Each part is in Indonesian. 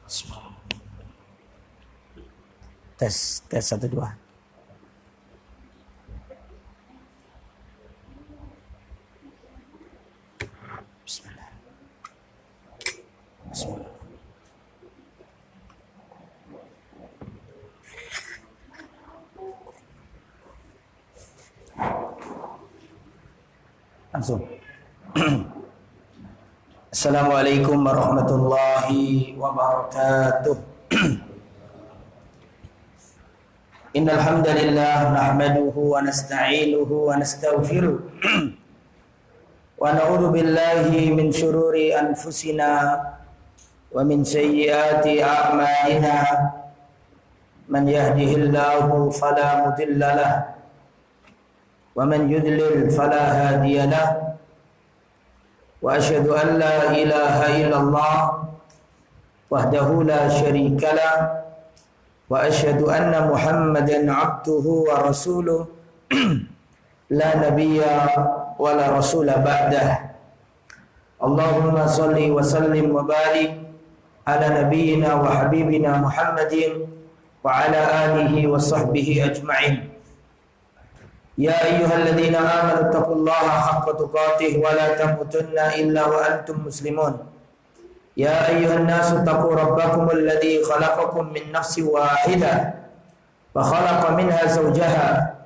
Tes 1 2. Bismillah. Bismillah. Langsung. Assalamualaikum warahmatullahi wabarakatuh. Innal hamdalillah nahmaduhu wa nasta'inuhu wa nastaghfiruh. Wa na'udzu billahi min shururi anfusina wa min sayyiati a'malina. Man yahdihillahu fala mudilla lahu wa man yudlil fala hadiya lahu. Wa asyhadu an la ilaha illallah wahdahu la syarika lah wa asyhadu anna Muhammadan abduhu wa rasuluh la nabiyya wa la rasula ba'dah. Allahumma salli wa sallim wa barik ala nabiyyina wa habibina Muhammadin wa ala alihi wa sahbihi ajma'in. Ya ayyuhalladzina amanu taqullaha haqqa tuqatih wa la tamutunna illa wa antum muslimun. Ya ayyuhan nasu taqu rabbakumul ladzi khalaqakum min nafsin wahidah wa khalaqa minha zawjaha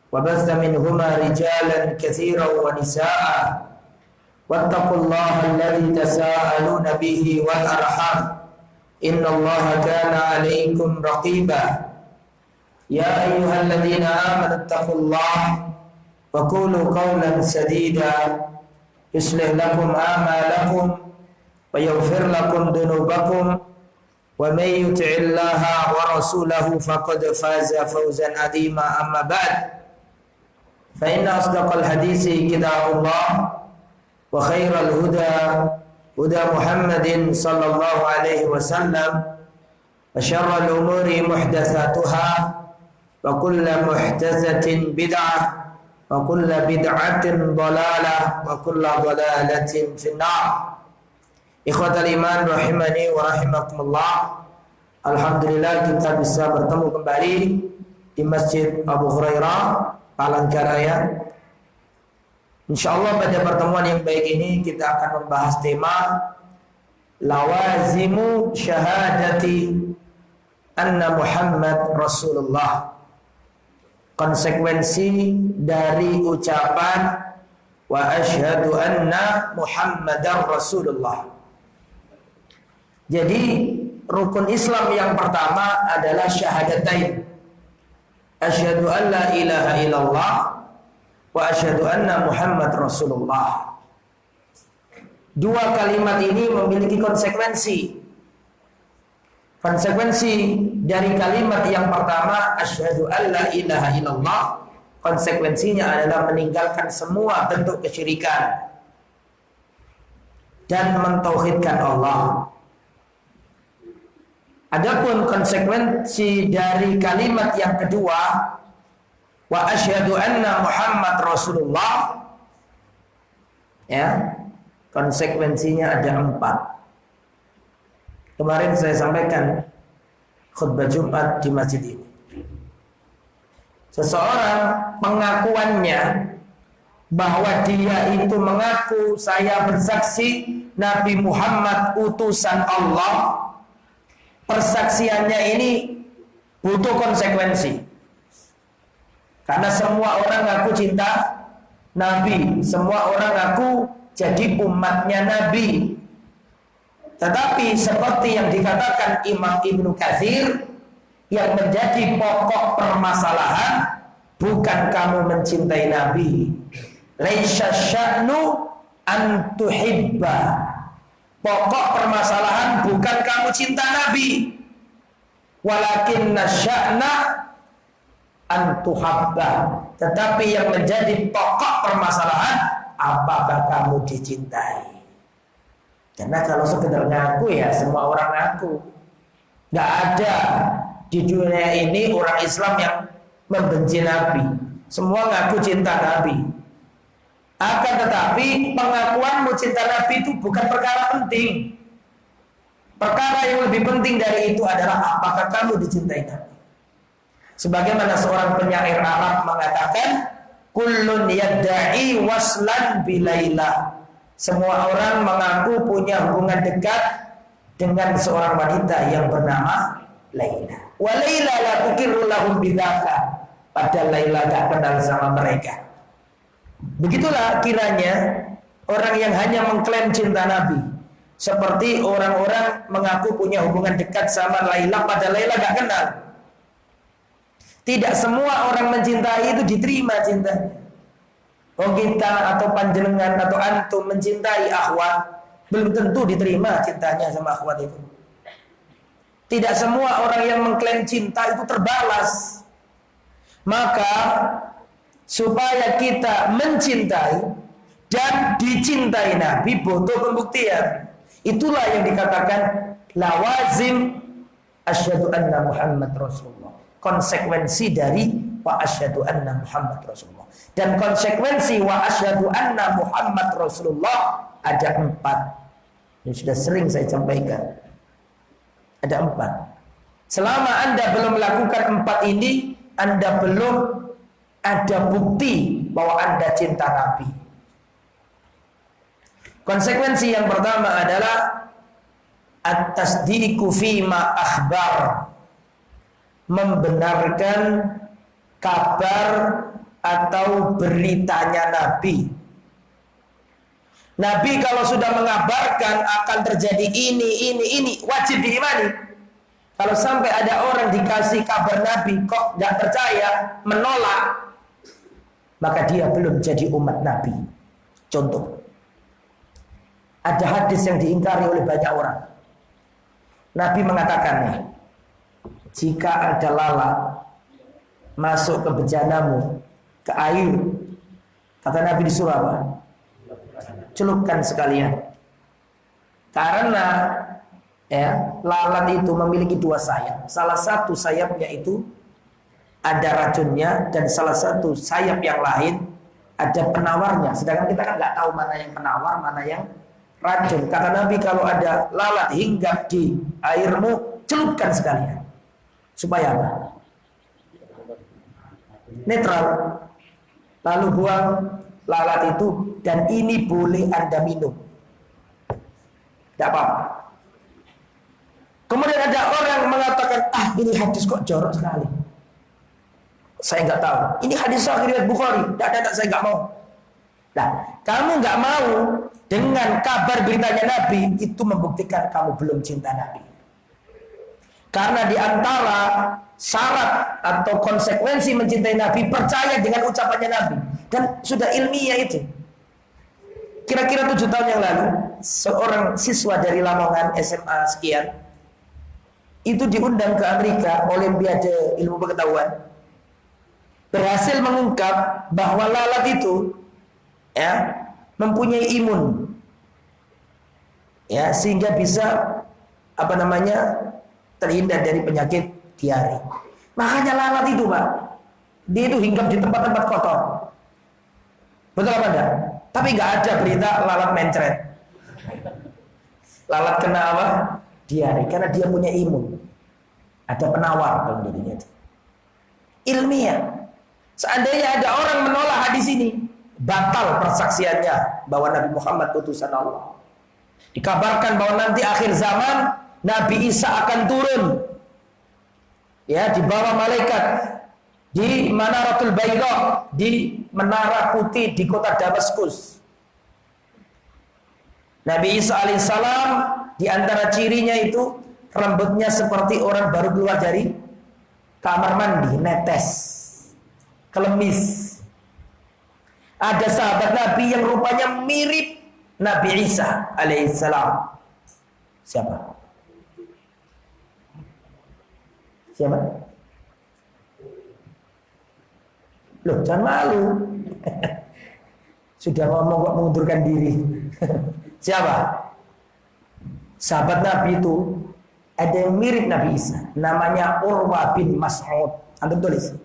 wa batha minhuma rijalan katsiran wa nisaa'a wattaqullaha alladzi tasaaluna bihi wal arham innallaha kana 'alaykum raqiba. Ya ayyuhalladzina amanu taqullaha wa qulu qawlan sadida yuslih lakum a'malakum wa yaghfir lakum dhunubakum wa may yuti'illaha wa rasulahu faqad faza fawzan 'azima. Amma ba'd, fa inna asdaqal hadisi kitabullah wa khairal huda huda Muhammadin sallallahu alaihi wasallam wa syarral umuri muhdatsatuha wa kullu muhdatsatin bid'ah wa kullu bid'atin dhalalah wa kullu dhalalatin finnar. Ikhwatal iman rahimani wa rahimakumullah. Alhamdulillah kita bisa bertemu kembali di Masjid Abu Hurairah Palangkaraya. Insyaallah pada pertemuan yang baik ini kita akan membahas tema lawazimu syahadati anna Muhammad Rasulullah. Konsekuensi dari ucapan wa asyhadu anna Muhammadar Rasulullah. Jadi rukun Islam yang pertama adalah syahadatain. Asyhadu an la ilaha illallah wa asyhadu anna Muhammad Rasulullah. Dua kalimat ini memiliki konsekuensi. Konsekuensi dari kalimat yang pertama asyhadu an la ilaha illallah, konsekuensinya adalah meninggalkan semua bentuk kesyirikan dan mentauhidkan Allah. Adapun konsekuensi dari kalimat yang kedua wa asyhadu anna Muhammad Rasulullah, ya, konsekuensinya ada 4. Kemarin saya sampaikan khutbah Jumat di masjid ini. Seseorang pengakuannya bahwa dia itu mengaku saya bersaksi Nabi Muhammad utusan Allah, persaksiannya ini butuh konsekuensi. Karena semua orang ngaku cinta Nabi, semua orang ngaku jadi umatnya Nabi. Tetapi seperti yang dikatakan Imam Ibnu Katsir, yang menjadi pokok permasalahan bukan kamu mencintai Nabi. Laisa sya'nu an tuhibba. Pokok permasalahan bukan kamu cinta Nabi. Walakinna sya'na an tuhabba. Tetapi yang menjadi pokok permasalahan, apakah kamu dicintai? Karena kalau sekedar ngaku ya semua orang ngaku. Gak ada di dunia ini orang Islam yang membenci Nabi. Semua ngaku cinta Nabi. Akan tetapi pengakuanmu cinta Nabi itu bukan perkara penting. Perkara yang lebih penting dari itu adalah apakah kamu dicintai Nabi. Sebagaimana seorang penyair Arab mengatakan, kullun yadda'i waslan bilaila. Semua orang mengaku punya hubungan dekat dengan seorang wanita yang bernama Laila. Wa Laila la tuqirru lahum bidzaka. Padahal Laila gak kenal sama mereka. Begitulah kiranya orang yang hanya mengklaim cinta Nabi, seperti orang-orang mengaku punya hubungan dekat sama Laila padahal Laila gak kenal. Tidak semua orang mencintai itu diterima cintanya. Oh kita atau panjenengan atau antum mencintai akhwat, belum tentu diterima cintanya sama akhwat itu. Tidak semua orang yang mengklaim cinta itu terbalas. Maka supaya kita mencintai dan dicintai Nabi butuh pembuktian. Itulah yang dikatakan lawazim asyhadu anna Muhammad Rasulullah. Konsekuensi dari wa asyhadu anna Muhammad Rasulullah. Dan konsekuensi wa asyhadu anna Muhammad Rasulullah ada 4. Ini sudah sering saya sampaikan. Ada 4. Selama Anda belum melakukan 4 ini, Anda belum ada bukti bahwa Anda cinta Nabi. Konsekuensi yang pertama adalah at-tasdiqu fima akhbar, membenarkan kabar atau beritanya Nabi. Nabi kalau sudah mengabarkan akan terjadi ini, wajib diimani. Kalau sampai ada orang dikasih kabar Nabi kok gak percaya, menolak, maka dia belum jadi umat Nabi. Contoh, ada hadis yang diingkari oleh banyak orang. Nabi mengatakannya, jika ada lalat masuk ke bejanamu, ke air, kata Nabi disuruh apa? Celupkan sekalian. Karena lalat itu memiliki 2 sayap. Salah satu sayapnya itu ada racunnya, dan salah satu sayap yang lain ada penawarnya. Sedangkan kita kan nggak tahu mana yang penawar, mana yang racun. Kata Nabi, kalau ada lalat hinggap di airmu, celupkan sekalian. Supaya apa? Netral. Lalu buang lalat itu, dan ini boleh Anda minum. Tidak apa-apa. Kemudian ada orang mengatakan, ini hadis kok jorok sekali. Saya nggak tahu. Ini hadis sahih riwayat Bukhari. Tidak, saya nggak mau. Nah, kamu nggak mau dengan kabar beritanya Nabi, itu membuktikan kamu belum cinta Nabi. Karena di antara syarat atau konsekuensi mencintai Nabi, percaya dengan ucapannya Nabi. Dan sudah ilmiah itu. Kira-kira 7 tahun yang lalu, seorang siswa dari Lamongan SMA sekian, itu diundang ke Amerika, Olimpiade Ilmu Pengetahuan, berhasil mengungkap bahwa lalat itu mempunyai imun, sehingga bisa terhindar dari penyakit diare. Makanya lalat itu, Pak, dia itu hinggap di tempat-tempat kotor. Betul apa enggak? Tapi nggak ada berita lalat mencret. Lalat kena apa? Diare, karena dia punya imun. Ada penawar dalam dirinya itu. Ilmiah. Seandainya ada orang menolak hadis ini, batal persaksiannya bahwa Nabi Muhammad utusan Allah. Dikabarkan bahwa nanti akhir zaman Nabi Isa akan turun, di bawah malaikat di Manaratul Bayda, di menara putih di kota Damaskus. Nabi Isa alaihissalam, di antara cirinya itu rambutnya seperti orang baru keluar dari kamar mandi, netes, kelemis. Ada sahabat Nabi yang rupanya mirip Nabi Isa alaihissalam. Siapa? Loh, jangan malu. Sudah ngomong kok mengundurkan diri. Siapa? Sahabat Nabi itu ada yang mirip Nabi Isa, namanya Urwa bin Mas'ud. Anda tulis.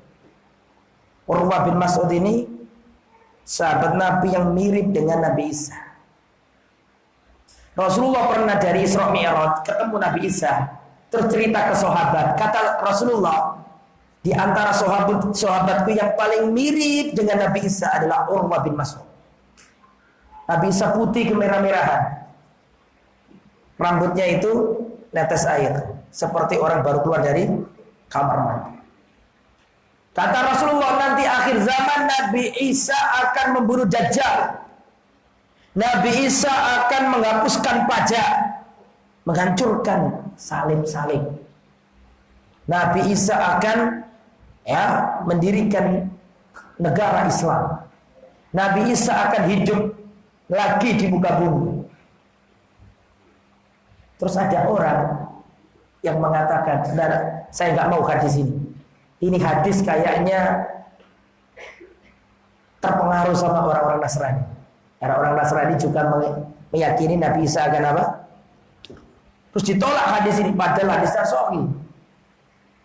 Urwa bin Mas'ud ini sahabat Nabi yang mirip dengan Nabi Isa. Rasulullah pernah dari Isra Mi'raj ketemu Nabi Isa, terus cerita ke sahabat. Kata Rasulullah, di antara sahabatku yang paling mirip dengan Nabi Isa adalah Urwah bin Mas'ud. Nabi Isa putih kemerah-merahan, rambutnya itu netes air, seperti orang baru keluar dari kamar mandi. Kata Rasulullah, nanti akhir zaman Nabi Isa akan membunuh Dajjal. Nabi Isa akan menghapuskan pajak, menghancurkan salim-salim. Nabi Isa akan mendirikan negara Islam. Nabi Isa akan hidup lagi di muka bumi. Terus ada orang yang mengatakan, saya nggak mau hadis ini. Ini hadis kayaknya terpengaruh sama orang-orang Nasrani. Karena orang Nasrani juga meyakini Nabi Isa akan apa? Terus ditolak hadis ini, padahal hadisnya sahih.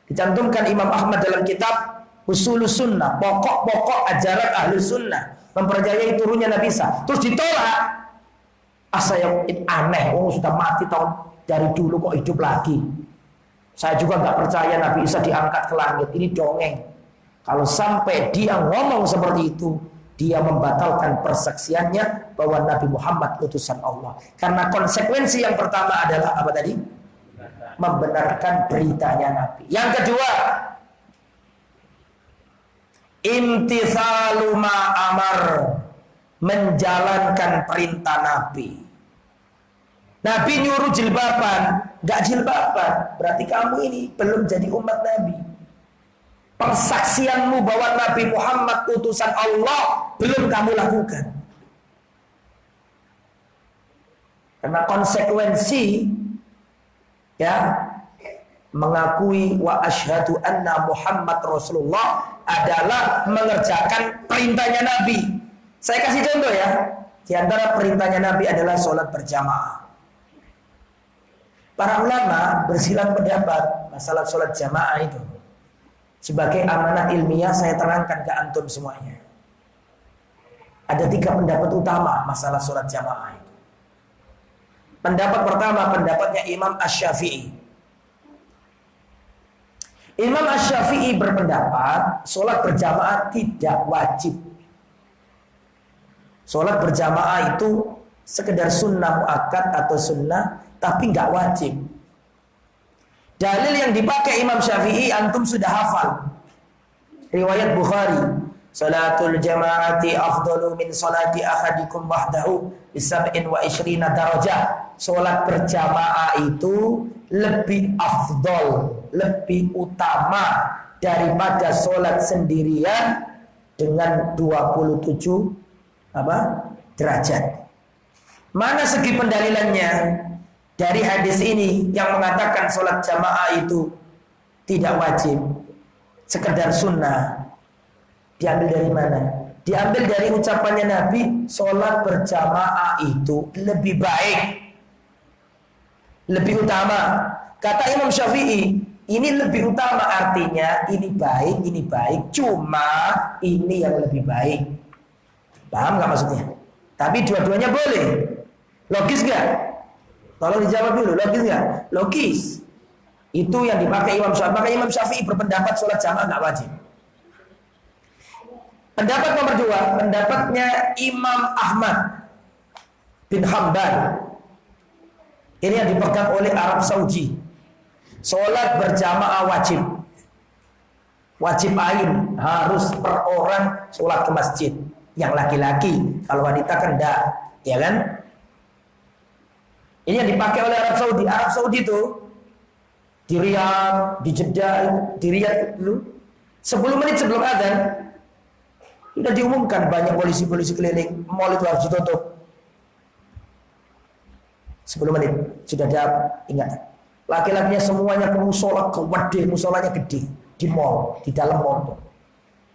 Dicantumkan Imam Ahmad dalam kitab Usulus Sunnah, pokok-pokok ajaran Ahlus Sunnah, mempercayai turunnya Nabi Isa. Terus ditolak. Saya aneh, sudah mati tahun dari dulu kok hidup lagi. Saya juga nggak percaya Nabi Isa diangkat ke langit. Ini dongeng. Kalau sampai dia ngomong seperti itu, dia membatalkan persaksiannya bahwa Nabi Muhammad utusan Allah. Karena konsekuensi yang pertama adalah apa tadi? Membenarkan beritanya Nabi. Yang kedua, imtithalu ma amar, menjalankan perintah Nabi. Nabi nyuruh jilbaban, gak jilbaban, berarti kamu ini belum jadi umat Nabi. Persaksianmu bahwa Nabi Muhammad utusan Allah belum kamu lakukan. Karena konsekuensi mengakui wa asyhadu anna Muhammad Rasulullah adalah mengerjakan perintahnya Nabi. Saya kasih contoh ya. Di antara perintahnya Nabi adalah sholat berjamaah. Para ulama bersilang pendapat masalah sholat jamaah itu. Sebagai amanah ilmiah saya terangkan ke antum semuanya. Ada 3 pendapat utama masalah sholat jamaah itu. Pendapat pertama, pendapatnya Imam Asy-Syafi'i. Imam Asy-Syafi'i berpendapat sholat berjamaah tidak wajib. Sholat berjamaah itu sekedar sunnah muakkad atau sunnah, tapi nggak wajib. Dalil yang dipakai Imam Syafi'i antum sudah hafal. Riwayat Bukhari, salatul jama'ati afdalu min salati ahadikum wahdahu bisab'in wa ishrina darajah. Salat berjamaah itu lebih afdol, lebih utama daripada salat sendirian dengan 27 derajat. Mana segi pendalilannya? Dari hadis ini yang mengatakan sholat jamaah itu tidak wajib, sekedar sunnah. Diambil dari mana? Diambil dari ucapannya Nabi, sholat berjamaah itu lebih baik, lebih utama. Kata Imam Syafi'i, ini lebih utama, artinya ini baik, cuma ini yang lebih baik. Paham gak maksudnya? Tapi dua-duanya boleh. Logis gak? Tolong dijawab dulu, logis nggak? Logis. Itu yang dipakai Imam Syafi'i. Maka Imam Syafi'i berpendapat sholat jamaah nggak wajib. Pendapat nomor 2, pendapatnya Imam Ahmad bin Hanbal. Ini yang dipegang oleh Arab Saudi. Sholat berjamaah wajib. Wajib ain, harus per orang sholat ke masjid. Yang laki-laki, kalau wanita kan enggak, ya kan? Ini yang dipakai oleh Arab Saudi. Arab Saudi itu di Riyadh, di Jeddah, di Riyadh dulu 10 menit sebelum adzan sudah diumumkan banyak polisi-polisi keliling, mall itu harus ditutup. 10 menit sudah ada ingatan. Laki-lakinya semuanya ke musola, ke wadih, musolanya gede di mall, di dalam mall.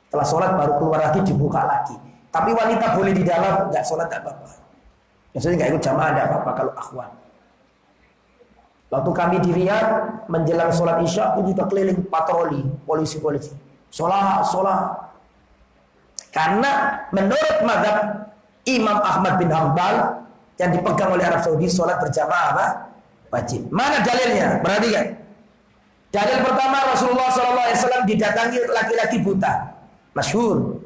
Setelah sholat baru keluar lagi, dibuka lagi. Tapi wanita boleh di dalam, nggak sholat nggak apa-apa. Maksudnya nggak ikut jamaah nggak apa-apa kalau akhwan. Waktu kami di Riyadh menjelang sholat isya itu juga keliling patroli polisi-polisi. Sholat. Karena menurut mazhab Imam Ahmad bin Hanbal, yang dipegang oleh Arab Saudi, sholat berjamaah apa? Wajib. Mana dalilnya? Perhatikan. Dalil pertama, Rasulullah SAW didatangi laki-laki buta, masyhur.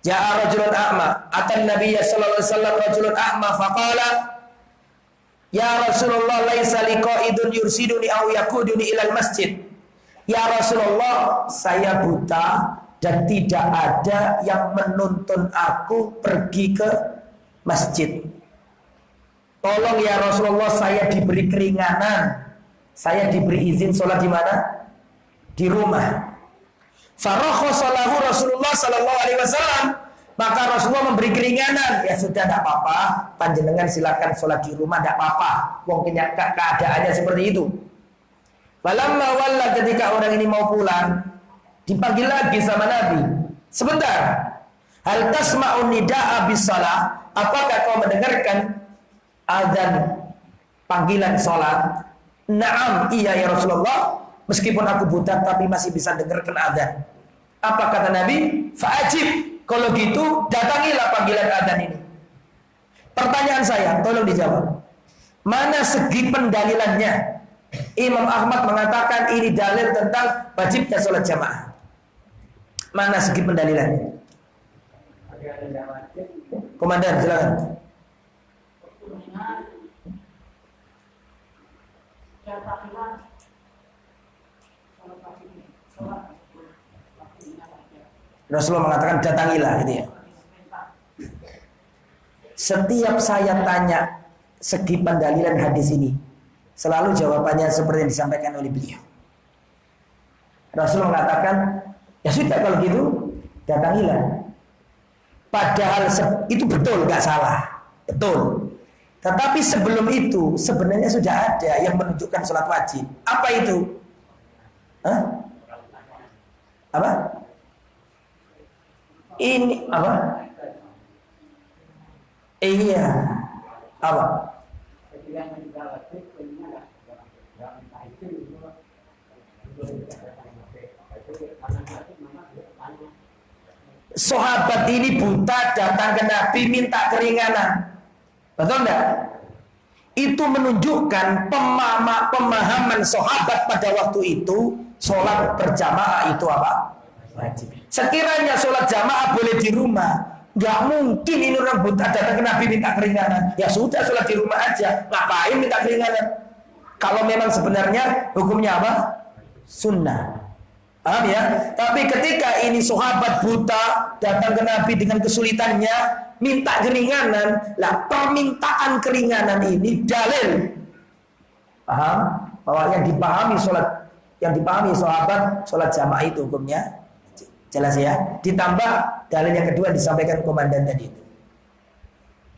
Ja'a rajulun a'ma, atan Nabiyya sallallahu alaihi wasallam rajulun a'ma faqala ya Rasulullah laisa liqa'idun yursiduni aw yaquduni ilal masjid. Ya Rasulullah, saya buta dan tidak ada yang menuntun aku pergi ke masjid. Tolong ya Rasulullah, saya diberi keringanan. Saya diberi izin sholat di mana? Di rumah. Farakhasalahu Rasulullah sallallahu alaihi wasallam. Maka Rasulullah memberi keringanan. Ya sudah, tidak apa-apa, panjenengan silakan sholat di rumah, tidak apa-apa. Mungkin keadaannya seperti itu. Falamma walla, ketika orang ini mau pulang, dipanggil lagi sama Nabi. Sebentar. Hal tasma'un nida'a bis shalah? Apakah kau mendengarkan azan panggilan sholat? Naam, iya ya Rasulullah. Meskipun aku buta tapi masih bisa dengarkan azan. Apa kata Nabi? Fa'ajib. Kalau gitu datangilah panggilan azan ini. Pertanyaan saya, tolong dijawab. Mana segi pendalilannya? Imam Ahmad mengatakan ini dalil tentang wajibnya sholat jamaah. Mana segi pendalilannya? Komandan, silakan. Rasulullah mengatakan datangilah, gitu ya. Setiap saya tanya segi pendalilan hadis ini, selalu jawabannya seperti yang disampaikan oleh beliau. Rasulullah mengatakan, ya sudah kalau gitu datangilah. Padahal itu betul, nggak salah, betul. Tetapi sebelum itu sebenarnya sudah ada yang menunjukkan sholat wajib. Apa itu? Hah? Apa? Ini apa? Iya. Apa? Sahabat ini buta datang ke Nabi minta keringanan. Betul enggak? Itu menunjukkan pemahaman sahabat pada waktu itu sholat berjamaah itu apa? Wajib. Sekiranya sholat jamaah boleh di rumah, nggak mungkin ini orang buta datang ke Nabi minta keringanan. Ya sudah, sholat di rumah aja. Ngapain minta keringanan? Kalau memang sebenarnya hukumnya apa? Sunnah. Paham ya? Tapi ketika ini sahabat buta datang ke Nabi dengan kesulitannya, minta keringanan, lah permintaan keringanan ini dalil. Paham? Bahwa yang dipahami sahabat sholat jamaah itu hukumnya jelas ya. Ditambah dalil yang kedua disampaikan komandan tadi itu.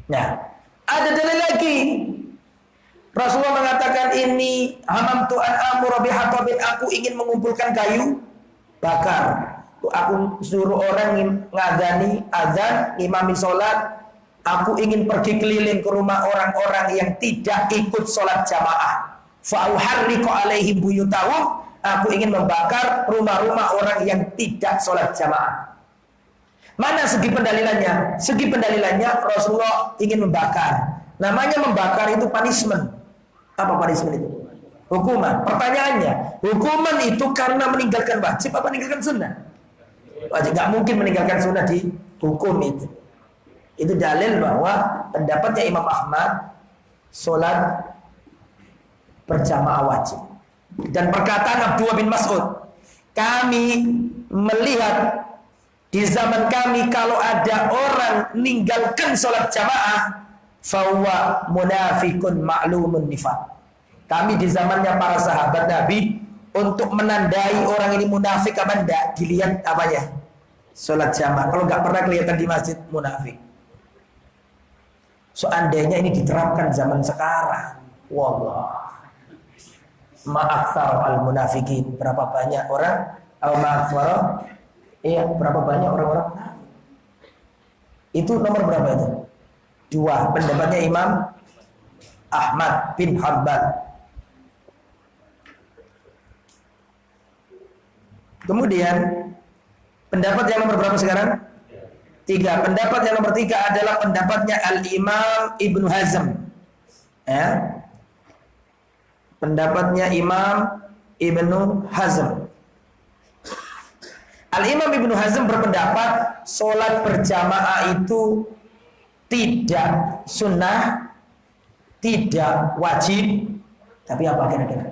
Nah, ada dalil lagi. Rasulullah mengatakan ini hamamtu an amura bihatabin, aku ingin mengumpulkan kayu bakar. Aku suruh orang ngadzani azan, ngimami sholat. Aku ingin pergi keliling ke rumah orang-orang yang tidak ikut sholat jamaah. Fa'uharriqu alaihim buyutahum. Aku ingin membakar rumah-rumah orang yang tidak sholat jamaah. Mana segi pendalilannya? Segi pendalilannya Rasulullah ingin membakar. Namanya membakar itu punishment. Apa punishment itu? Hukuman. Pertanyaannya, hukuman itu karena meninggalkan wajib apa meninggalkan sunnah? Wajib. Gak mungkin meninggalkan sunnah di hukum itu. Itu dalil bahwa pendapatnya Imam Ahmad sholat berjamaah wajib. Dan perkataan Abdullah bin Mas'ud, kami melihat di zaman kami kalau ada orang meninggalkan sholat jamaah, fahuwa munafikun ma'lumun nifaq. Kami di zamannya para sahabat Nabi, untuk menandai orang ini munafik apa enggak, dilihat apanya? Sholat jamaah. Kalau nggak pernah kelihatan di masjid, munafik. Seandainya ini diterapkan zaman sekarang, wallah, ma'aktsar al-munafikin, berapa banyak orang berapa banyak orang-orang munafik. Itu nomor berapa itu? 2, pendapatnya Imam Ahmad bin Hanbal. Kemudian pendapat yang nomor berapa sekarang? Tiga. Pendapat yang nomor tiga adalah pendapatnya Al-Imam Ibnu Hazm. Ya. Pendapatnya Imam Ibnu Hazm. Al-Imam Ibnu Hazm berpendapat sholat berjamaah itu tidak sunnah, tidak wajib, tapi apa kira-kira?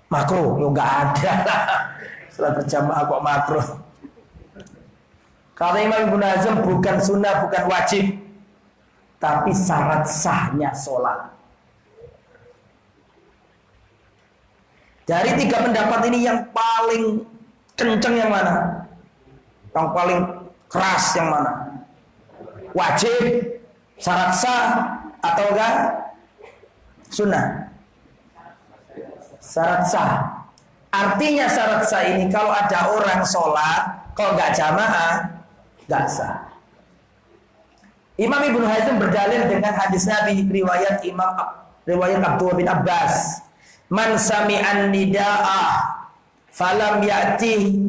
Makro, yo nggak ada lah. Sholat berjamaah kok makro? Kata Imam Ibnu Hazm bukan sunnah, bukan wajib, tapi syarat sahnya sholat. Dari tiga pendapat ini yang paling kenceng yang mana? Yang paling keras yang mana? Wajib, syarat sah, atau enggak? Sunnah. Syarat sah. Artinya syarat sah ini kalau ada orang sholat, kalau enggak jamaah, enggak sah. Imam Ibnu Hazm berdalil dengan hadis Nabi riwayat Abdullah bin Abbas. Man sami'an nida'ah falam ya'tihi,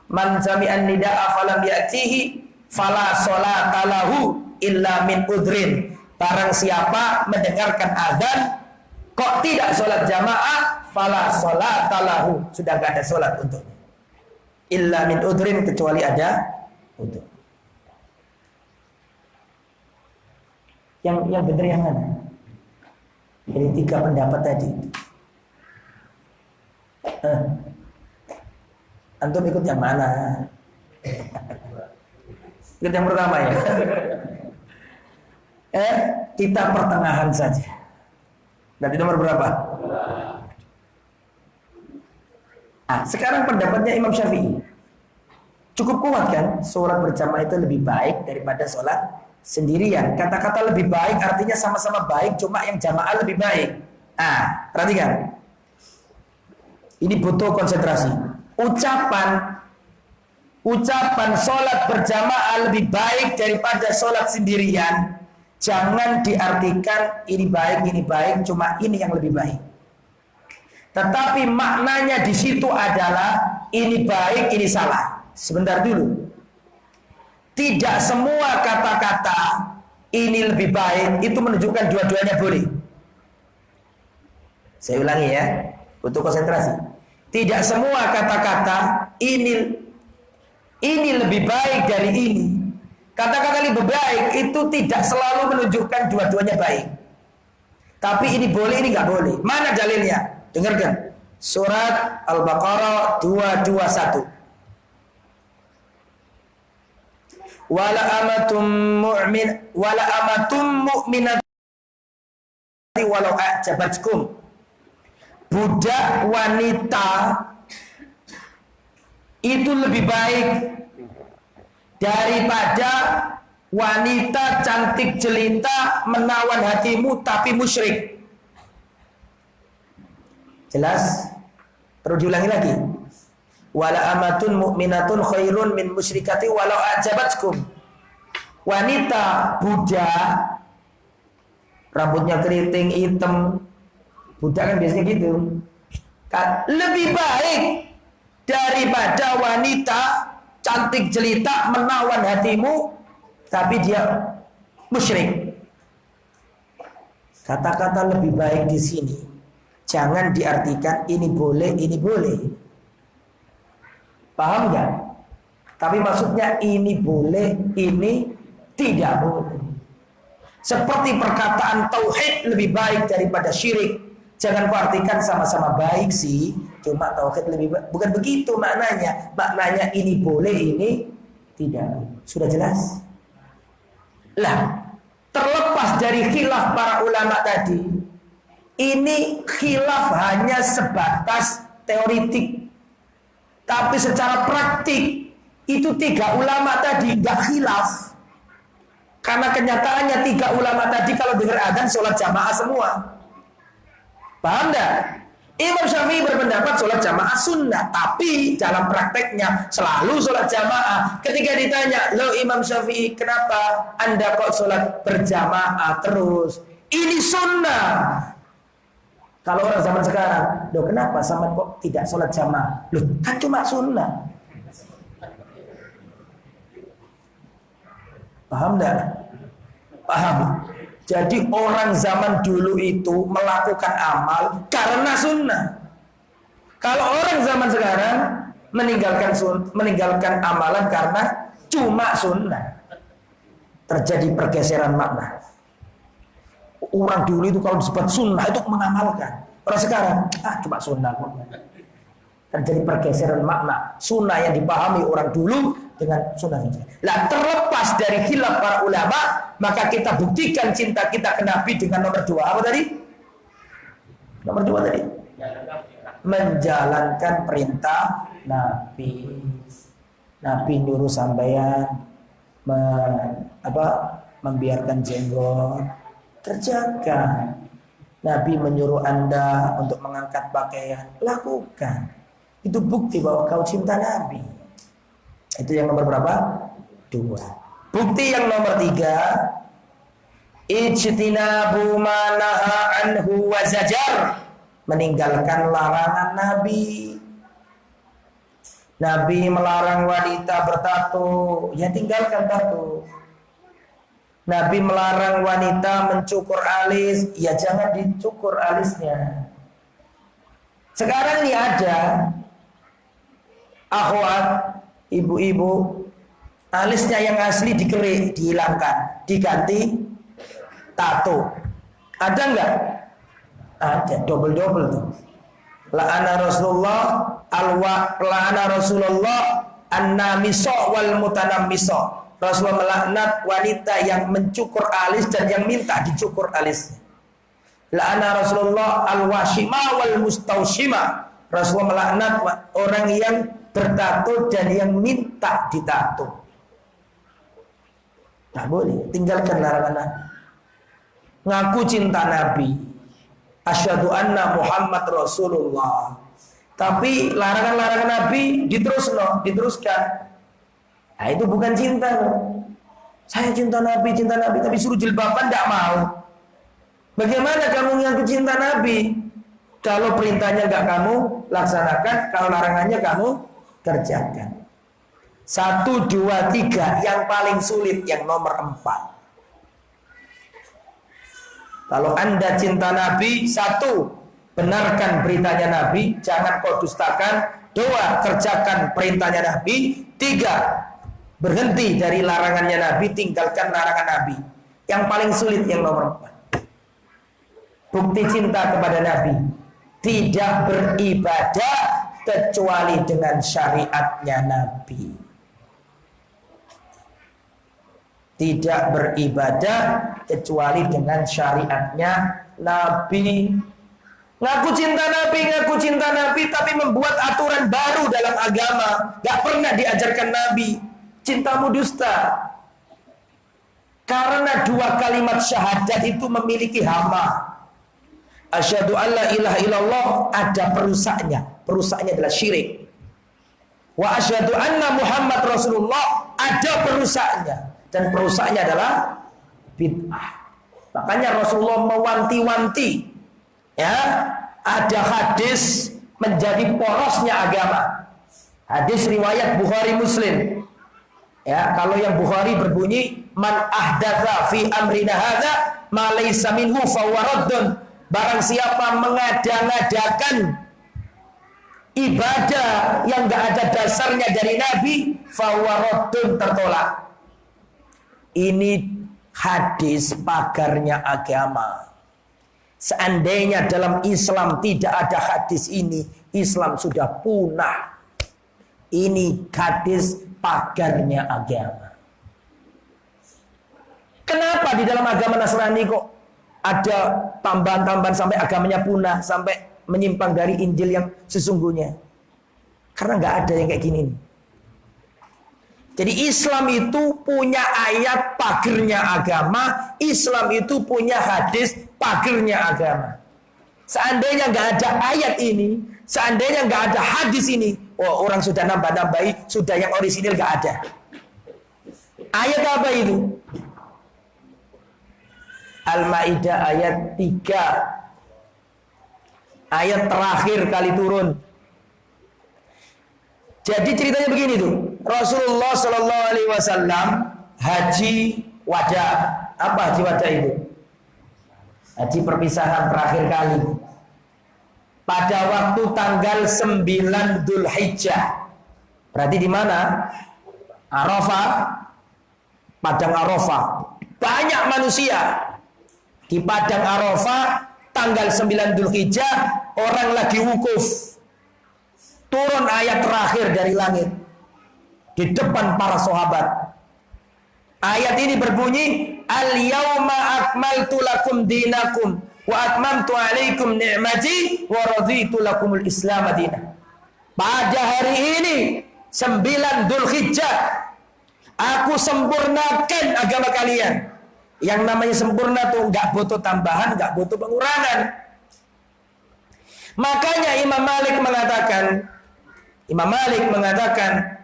man sami'an nida'ah falam ya'tihi fala sholata lahu illa min udrin. Barang siapa mendengarkan azan kok tidak sholat jamaah, fala sholata lahu, sudah gak ada sholat untuknya. Illa min udrin, kecuali ada udhur. Yang benar yang mana? Dari tiga pendapat tadi. Antum ikut yang mana? Ikut yang pertama ya. Kita pertengahan saja. Berarti nomor berapa? Sekarang pendapatnya Imam Syafi'i. Cukup kuat kan? Sholat berjamaah itu lebih baik daripada sholat sendirian. Kata-kata lebih baik artinya sama-sama baik, cuma yang jamaah lebih baik. Perhatikan. Ini butuh konsentrasi. Ucapan sholat berjamaah lebih baik daripada sholat sendirian, jangan diartikan ini baik, cuma ini yang lebih baik. Tetapi maknanya di situ adalah ini baik, ini salah. Sebentar dulu. Tidak semua kata-kata ini lebih baik itu menunjukkan dua-duanya boleh. Saya ulangi ya, butuh konsentrasi. Tidak semua kata-kata ini lebih baik dari ini. Kata-kata lebih baik itu tidak selalu menunjukkan dua-duanya baik. Tapi ini boleh, ini nggak boleh. Mana dalilnya? Dengarkan. Surat Al-Baqarah 221. Wala amatum mu'minati walau a'jabatkum. Budak wanita itu lebih baik daripada wanita cantik jelita menawan hatimu tapi musyrik. Jelas? Perlu diulangi lagi. Wala amatun mu'minatun khairun min musyrikati walau a'jabatkum. Wanita budak rambutnya keriting hitam, budak kan biasanya gitu, lebih baik daripada wanita cantik jelita menawan hatimu tapi dia musyrik. Kata-kata lebih baik di sini jangan diartikan ini boleh, ini boleh. Paham nggak? Tapi maksudnya ini boleh, ini tidak boleh. Seperti perkataan tauhid lebih baik daripada syirik. Jangan kau artikan sama-sama baik sih, cuma tauhid lebih baik. Bukan begitu maknanya. Maknanya ini boleh, ini tidak. Sudah jelas? Lah, terlepas dari khilaf para ulama tadi, ini khilaf hanya sebatas teoritik. Tapi secara praktik, itu tiga ulama tadi nggak khilaf. Karena kenyataannya tiga ulama tadi kalau dengar adzan sholat jamaah semua. Paham enggak? Imam Syafi'i berpendapat sholat jamaah sunnah, tapi dalam prakteknya selalu sholat jamaah. Ketika ditanya, lo Imam Syafi'i kenapa Anda kok sholat berjamaah terus? Ini sunnah. Kalau orang zaman sekarang, loh kenapa sama kok tidak sholat jamaah? Loh kan cuma sunnah. Paham enggak? Paham. Jadi orang zaman dulu itu melakukan amal karena sunnah. Kalau orang zaman sekarang meninggalkan amalan karena cuma sunnah. Terjadi pergeseran makna. Orang dulu itu kalau disebut sunnah itu mengamalkan. Orang sekarang, cuma sunnah. Terjadi pergeseran makna. Sunnah yang dipahami orang dulu dengan sunnah. Lah terlepas dari khilaf para ulama, maka kita buktikan cinta kita ke Nabi dengan nomor 2. Apa tadi? Nomor 2 tadi. Menjalankan perintah Nabi. Nabi nyuruh sampeyan membiarkan jenggot. Kerjakan. Nabi menyuruh Anda untuk mengangkat pakaian, lakukan. Itu bukti bahwa kau cinta Nabi. Itu yang nomor berapa? 2. Bukti yang nomor 3, ijtinabu ma naha anhu wa zajar. Meninggalkan larangan Nabi. Nabi melarang wanita bertato, ya tinggalkan tato. Nabi melarang wanita mencukur alis, ya jangan dicukur alisnya. Sekarang ini ada akhwat, ibu-ibu, alisnya yang asli dikerik, dihilangkan, diganti tato. Ada enggak? Ada, double-double tuh. La'ana Rasulullah an-namiso wal mutanammiso. Rasulullah melaknat wanita yang mencukur alis dan yang minta dicukur alisnya. La'ana Rasulullah al-washima wal mustaushima. Rasulullah melaknat orang yang bertato dan yang minta ditato. Tak boleh, tinggalkan larangan Nabi. Ngaku cinta Nabi. Asyhadu anna Muhammad Rasulullah. Tapi larangan-larangan Nabi diteruskan. Nah, itu bukan cinta. Saya cinta Nabi, tapi suruh jilbaban tidak mau. Bagaimana kamu ngaku cinta Nabi? Kalau perintahnya enggak kamu laksanakan, kalau larangannya kamu kerjakan. 1, 2, 3, yang paling sulit yang nomor 4. Kalau Anda cinta Nabi, 1, benarkan beritanya Nabi, jangan kau dustakan. 2, kerjakan perintahnya Nabi. 3, berhenti dari larangannya Nabi, tinggalkan larangan Nabi. Yang paling sulit yang nomor 4. Bukti cinta kepada Nabi, tidak beribadah kecuali dengan syariatnya Nabi. Tidak beribadah kecuali dengan syariatnya Nabi. Ngaku cinta Nabi, tapi membuat aturan baru dalam agama. Gak pernah diajarkan Nabi. Cintamu dusta. Karena 2 kalimat syahadat itu memiliki hama. Asyhadu alla ilaha illallah ada perusaknya. Perusaknya adalah syirik. Wa asyhadu anna Muhammad Rasulullah ada perusaknya. Dan perusaknya adalah bid'ah. Makanya Rasulullah mewanti-wanti, ya, ada hadis menjadi porosnya agama. Hadis riwayat Bukhari Muslim. Ya, kalau yang Bukhari berbunyi man ahdatsa fi amrina hadza ma laysa minhu fa huwa raddun. Barang siapa mengada-ngadakan ibadah yang enggak ada dasarnya dari Nabi, fa huwa raddun, tertolak. Ini hadis pagarnya agama. Seandainya dalam Islam tidak ada hadis ini, Islam sudah punah. Ini hadis pagarnya agama. Kenapa di dalam agama Nasrani kok ada tambahan-tambahan sampai agamanya punah, sampai menyimpang dari Injil yang sesungguhnya? Karena nggak ada yang kayak gini. Jadi Islam itu punya ayat pagernya agama, Islam itu punya hadis pagernya agama. Seandainya nggak ada ayat ini, seandainya nggak ada hadis ini, orang sudah nambah-nambahi, sudah yang orisinil nggak ada. Ayat apa itu? Al-Maidah ayat 3. Ayat terakhir kali turun. Jadi ceritanya begini tuh. Rasulullah Shallallahu Alaihi Wasallam haji wada. Apa haji wada itu? Haji perpisahan terakhir kali. Pada waktu tanggal 9 Dzulhijjah. Berarti di mana? Arafah. Padang Arafah. Banyak manusia. Di Padang Arafah tanggal 9 Dzulhijjah orang lagi wukuf. Turun ayat terakhir dari langit di depan para sahabat. Ayat ini berbunyi, "Al-yauma akmaltu lakum dinakum wa atmamtu alaikum ni'mati wa raditu lakumul Islam madinah." Pada hari ini 9 Dzulhijjah aku sempurnakan agama kalian. Yang namanya sempurna tuh nggak butuh tambahan, nggak butuh pengurangan. Makanya Imam Malik mengatakan,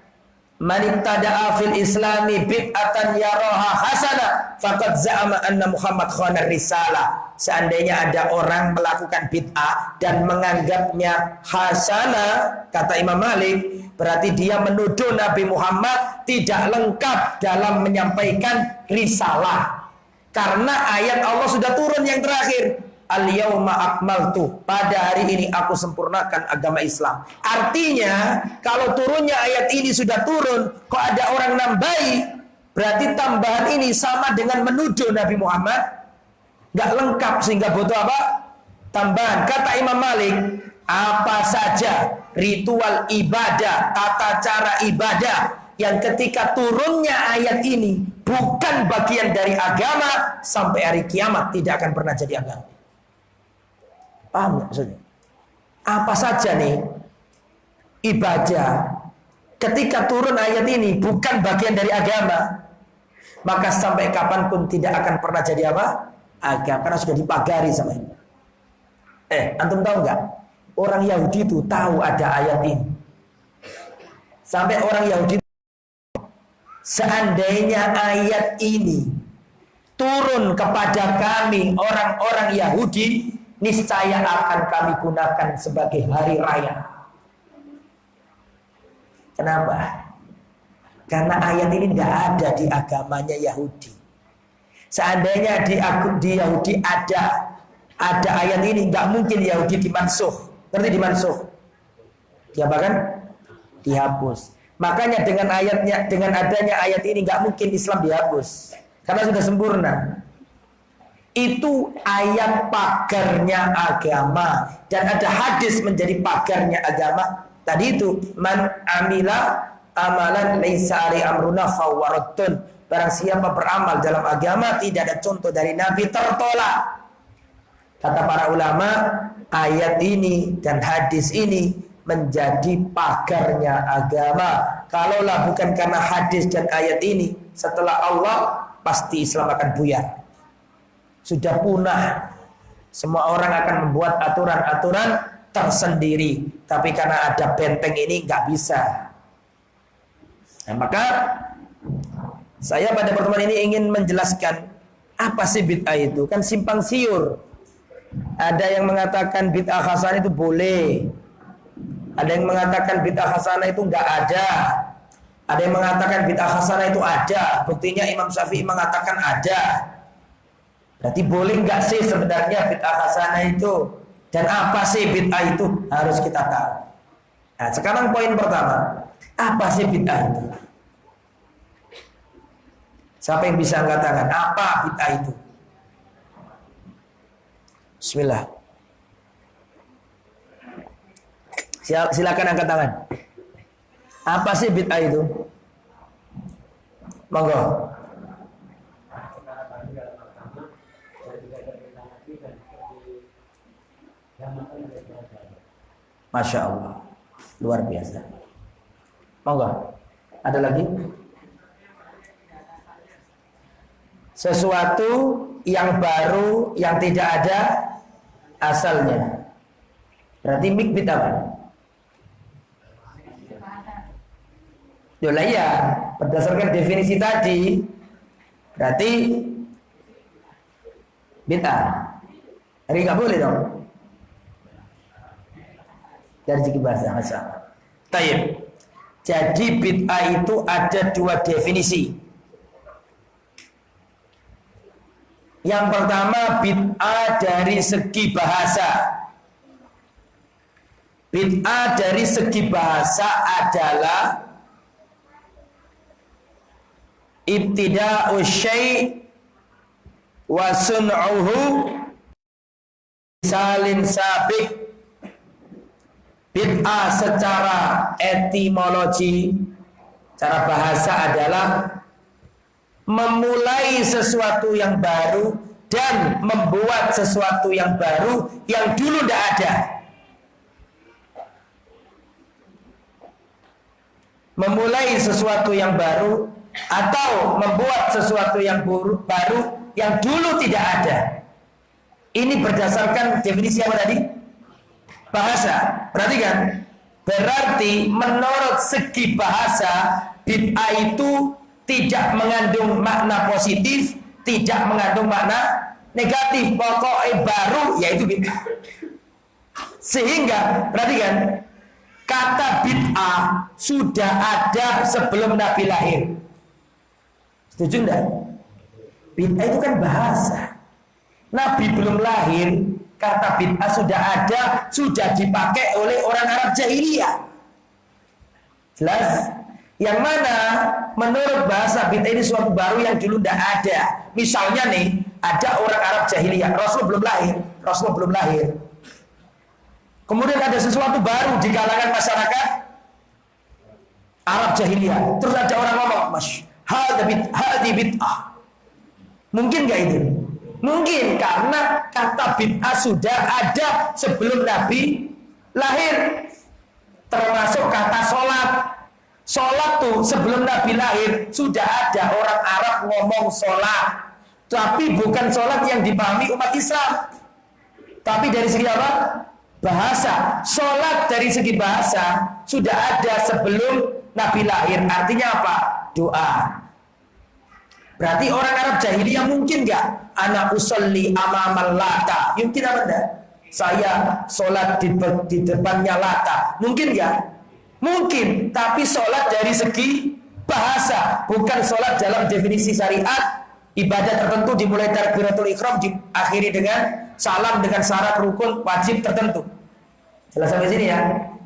"Man ibtada'a fil islami bid'atan yaraha hasana faqad za'ama anna Muhammad khana risalah." Seandainya ada orang melakukan bid'ah dan menganggapnya hasana, kata Imam Malik, berarti dia menuduh Nabi Muhammad tidak lengkap dalam menyampaikan risalah. Karena ayat Allah sudah turun yang terakhir, "Al-yauma akmaltu." Pada hari ini aku sempurnakan agama Islam. Artinya, kalau turunnya ayat ini sudah turun, kok ada orang nambahi, berarti tambahan ini sama dengan menuduh Nabi Muhammad nggak lengkap sehingga butuh apa? Tambahan. Kata Imam Malik, apa saja ritual ibadah, tata cara ibadah yang ketika turunnya ayat ini bukan bagian dari agama, sampai hari kiamat tidak akan pernah jadi agama. Paham nggak maksudnya? Apa saja nih ibadah ketika turun ayat ini bukan bagian dari agama, maka sampai kapanpun tidak akan pernah jadi apa? Agama, karena sudah dipagari sama ini. Antum tahu nggak? Orang Yahudi itu tahu ada ayat ini. Sampai orang Yahudi, seandainya ayat ini turun kepada kami orang-orang Yahudi, niscaya akan kami gunakan sebagai hari raya. Kenapa? Karena ayat ini tidak ada di agamanya Yahudi. Seandainya di Yahudi ada ayat ini, nggak mungkin Yahudi dimansuh. Ngerti dimansuh? Diapakan? Dihapus. Makanya dengan adanya ayat ini nggak mungkin Islam dihapus, karena sudah sempurna. Itu ayat pagarnya agama, dan ada hadis menjadi pagarnya agama. Tadi itu, man amila amalan laisa ali amruna fahuwa raddun. Barang siapa beramal dalam agama tidak ada contoh dari Nabi, tertolak. Kata para ulama, ayat ini dan hadis ini menjadi pagarnya agama. Kalaulah bukan karena hadis dan ayat ini, setelah Allah pasti Islam akan buyar. Sudah punah. Semua orang akan membuat aturan-aturan tersendiri, tapi karena ada benteng ini nggak bisa. Nah, maka saya pada pertemuan ini ingin menjelaskan apa sih bid'ah itu. Kan simpang siur. Ada yang mengatakan bid'ah hasanah itu boleh, ada yang mengatakan bid'ah hasanah itu nggak ada, ada yang mengatakan bid'ah hasanah itu ada. Buktinya Imam Syafi'i mengatakan ada. Berarti boleh nggak sih sebenarnya bid'ah hasanah itu? Dan apa sih bid'ah itu? Harus kita tahu. Nah, sekarang poin pertama, apa sih bid'ah itu? Siapa yang bisa mengatakan apa bid'ah itu? Bismillah. Silakan angkat tangan. Apa sih bid'ah itu? Monggo. Masya Allah, luar biasa. Monggo. Ada lagi? Sesuatu yang baru, yang tidak ada asalnya. Berarti mikbit apa? Yolah ya, berdasarkan definisi tadi, berarti bid'ah. Jadi nggak boleh dong. dari segi bahasa. Tayyib. Jadi bid'ah itu ada dua definisi. Yang pertama bid'ah dari segi bahasa. Bid'ah dari segi bahasa adalah ibtida'u syai' wa sun'uhu salin sabik. Bid'ah secara etimologi, cara bahasa adalah memulai sesuatu yang baru dan membuat sesuatu yang baru yang dulu tidak ada. Memulai sesuatu yang baru atau membuat sesuatu yang baru yang dulu tidak ada. Ini berdasarkan definisi apa tadi? Bahasa. Perhatikan. Berarti menurut segi bahasa, bid'ah itu tidak mengandung makna positif, tidak mengandung makna negatif. Pokoknya baru yaitu bid'ah. Sehingga perhatikan, kata bid'ah sudah ada sebelum Nabi lahir. Setuju enggak? Bid'ah itu kan bahasa. Nabi belum lahir, kata bid'ah sudah ada, sudah dipakai oleh orang Arab jahiliyah. Jelas? Yang mana menurut bahasa bid'ah ini suatu baru yang dulu tidak ada. Misalnya nih, ada orang Arab jahiliyah, Rasul belum lahir. Kemudian ada sesuatu baru di kalangan masyarakat Arab jahiliyah. Terus ada orang ngomong, "Mas, hadhi bid'ah." Mungkin gak itu? Mungkin, karena kata bid'ah sudah ada sebelum Nabi lahir. Termasuk kata sholat. Sholat tuh sebelum Nabi lahir sudah ada orang Arab ngomong sholat. Tapi bukan sholat yang dipahami umat Islam. Tapi dari segi apa? Bahasa. Sholat dari segi bahasa sudah ada sebelum Nabi lahir. Artinya apa? Doa. Berarti orang Arab jahiliyah mungkin gak? Ana usolli amamal lata. Mungkin apa enggak? Saya sholat di depannya lata. Mungkin gak? Mungkin. Tapi sholat dari segi bahasa. Bukan sholat dalam definisi syariat. Ibadah tertentu dimulai takbiratul ihram, diakhiri dengan salam dengan syarat rukun wajib tertentu. Jelas sampai sini ya?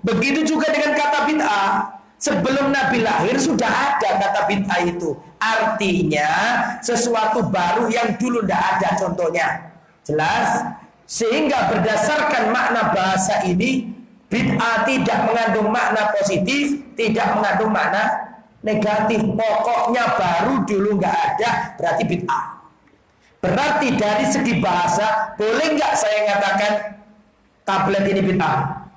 Begitu juga dengan kata bid'ah. Sebelum Nabi lahir sudah ada kata bid'ah itu. Artinya sesuatu baru yang dulu tidak ada contohnya. Jelas? Sehingga berdasarkan makna bahasa ini, bid'ah tidak mengandung makna positif, tidak mengandung makna negatif. Pokoknya baru dulu nggak ada, berarti bid'ah. Berarti dari segi bahasa, boleh nggak saya mengatakan tablet ini bid'ah?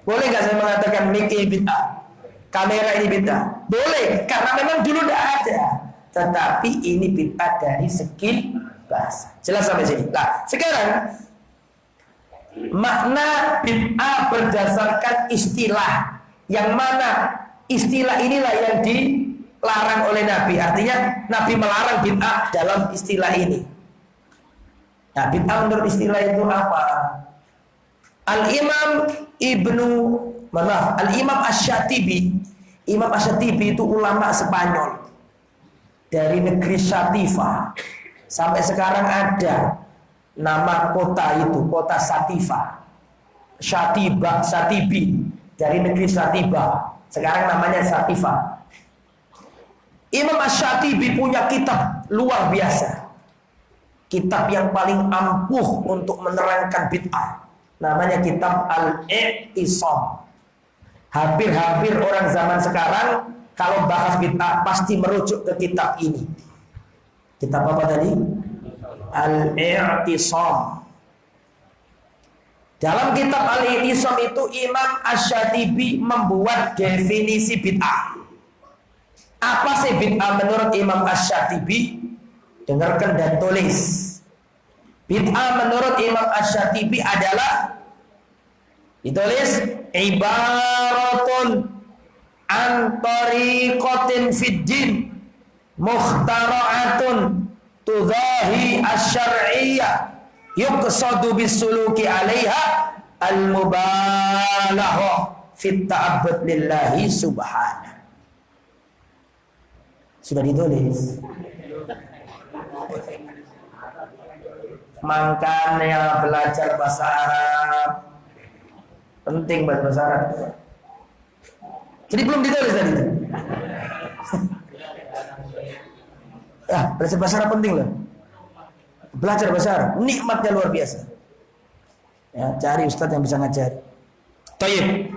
Boleh nggak saya mengatakan mic ini bid'ah? Kamera ini bid'ah? Boleh, karena memang dulu nggak ada. Tetapi ini bid'ah dari segi bahasa. Jelas sampai sini. Nah, sekarang makna bid'ah berdasarkan istilah. Yang mana istilah inilah yang dilarang oleh Nabi. Artinya Nabi melarang bid'ah dalam istilah ini. Nah, bid'ah menurut istilah itu apa? Al-Imam Al-Imam Asy-Syatibi. Imam Asy-Syatibi itu ulama Spanyol dari negeri Sativa. Sampai sekarang ada nama kota itu, kota Sativa. Satibi dari negeri Sativa. Sekarang namanya Sativa. Imam Asy-Syatibi punya kitab luar biasa. Kitab yang paling ampuh untuk menerangkan bid'ah. Namanya kitab Al-I'tisam. Hampir-hampir orang zaman sekarang kalau bahas bid'ah pasti merujuk ke kitab ini. Kitab apa tadi? Al-I'tisam. Dalam kitab Al-I'tisam itu Imam Asy-Syatibi membuat definisi bid'ah. Apa sih bid'ah menurut Imam Asy-Syatibi? Dengarkan dan tulis. Bid'ah menurut Imam Asy-Syatibi adalah, ditulis, ibaratun an tariqatin fid din mukhtara'atun tudahi asy-syar'iyyah yuqsadu bisuluki 'alaiha al-mubalaghah fit ta'abbud lillahi subhanahu. Sudah ditulis. Makanya belajar bahasa Arab penting, bahasa Arab. Jadi belum ditulis tadi itu. Belajar bahasa Arab penting loh. Belajar bahasa Arab nikmatnya luar biasa. Ya, cari ustadz yang bisa ngajar. Taib.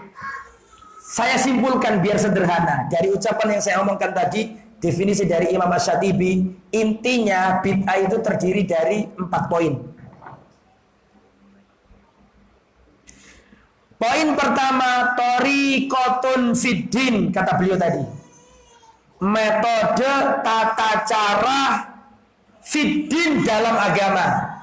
Saya simpulkan biar sederhana dari ucapan yang saya omongkan tadi. Definisi dari Imam Asy-Syatibi, intinya bid'ah itu terdiri dari 4 poin. Poin pertama, thariqatun fiddin, kata beliau tadi. Metode tata cara fiddin dalam agama.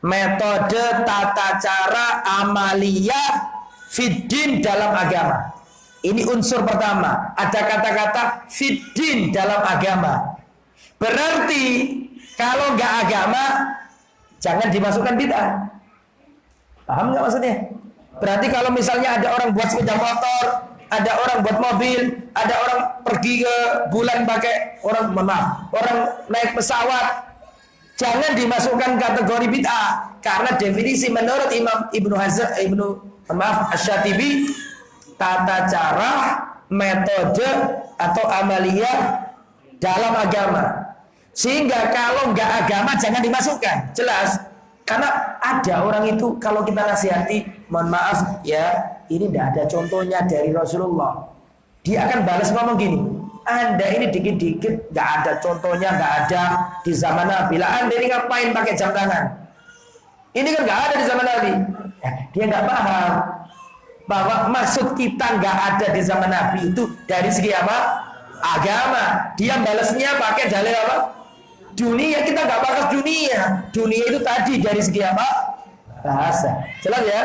Metode tata cara amaliyah fiddin dalam agama. Ini unsur pertama. Ada kata-kata fiddin dalam agama. Berarti kalau nggak agama, jangan dimasukkan bid'ah. Paham nggak maksudnya? Berarti kalau misalnya ada orang buat sepeda motor, ada orang buat mobil, ada orang pergi ke bulan pakai orang naik pesawat, jangan dimasukkan kategori bid'ah. Karena definisi menurut Imam Asy-Syatibi, tata cara, metode atau amaliyah dalam agama. Sehingga kalau nggak agama jangan dimasukkan. Jelas. Karena ada orang itu kalau kita nasihati, mohon maaf ya, ini tidak ada contohnya dari Rasulullah. Dia akan balas ngomong gini, Anda ini dikit-dikit nggak ada contohnya, nggak ada di zaman Nabi. Lah Anda ini ngapain pakai jam tangan? Ini kan nggak ada di zaman Nabi. Dia nggak paham bahwa maksud kita nggak ada di zaman Nabi itu dari segi apa? Agama. Dia balasnya pakai dalil apa? Dunia. Kita nggak bahas dunia. Dunia itu tadi dari segi apa? Bahasa. Jelas ya?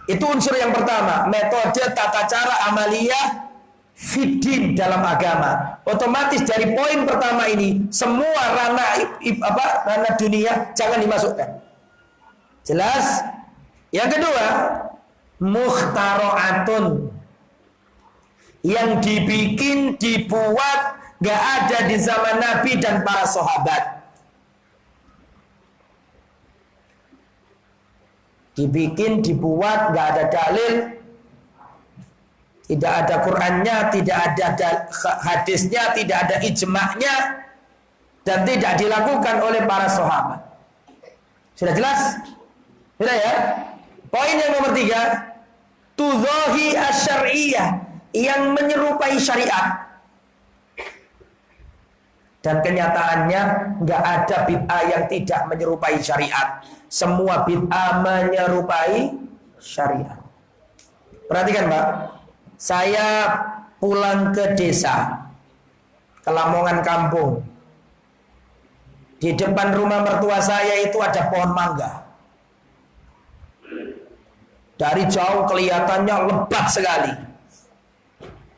Itu unsur yang pertama. Metode tata cara amaliyah fiddin dalam agama. Otomatis dari poin pertama ini semua ranah dunia jangan dimasukkan. Jelas? Yang kedua, mukhtaro'atun, yang dibikin, dibuat, gak ada di zaman Nabi dan para sahabat. Dibikin, dibuat, gak ada dalil, tidak ada Qur'annya, tidak ada hadisnya, tidak ada ijma'nya, dan tidak dilakukan oleh para sahabat. Sudah jelas? Sudah ya? Poin yang nomor 3, tudhohi asy-syar'iyyah, yang menyerupai syariat. Dan kenyataannya nggak ada bid'ah yang tidak menyerupai syariat. Semua bid'ah menyerupai syariat. Perhatikan Pak, saya pulang ke desa, ke Lamongan kampung. Di depan rumah mertua saya itu ada pohon mangga. Dari jauh kelihatannya lebat sekali.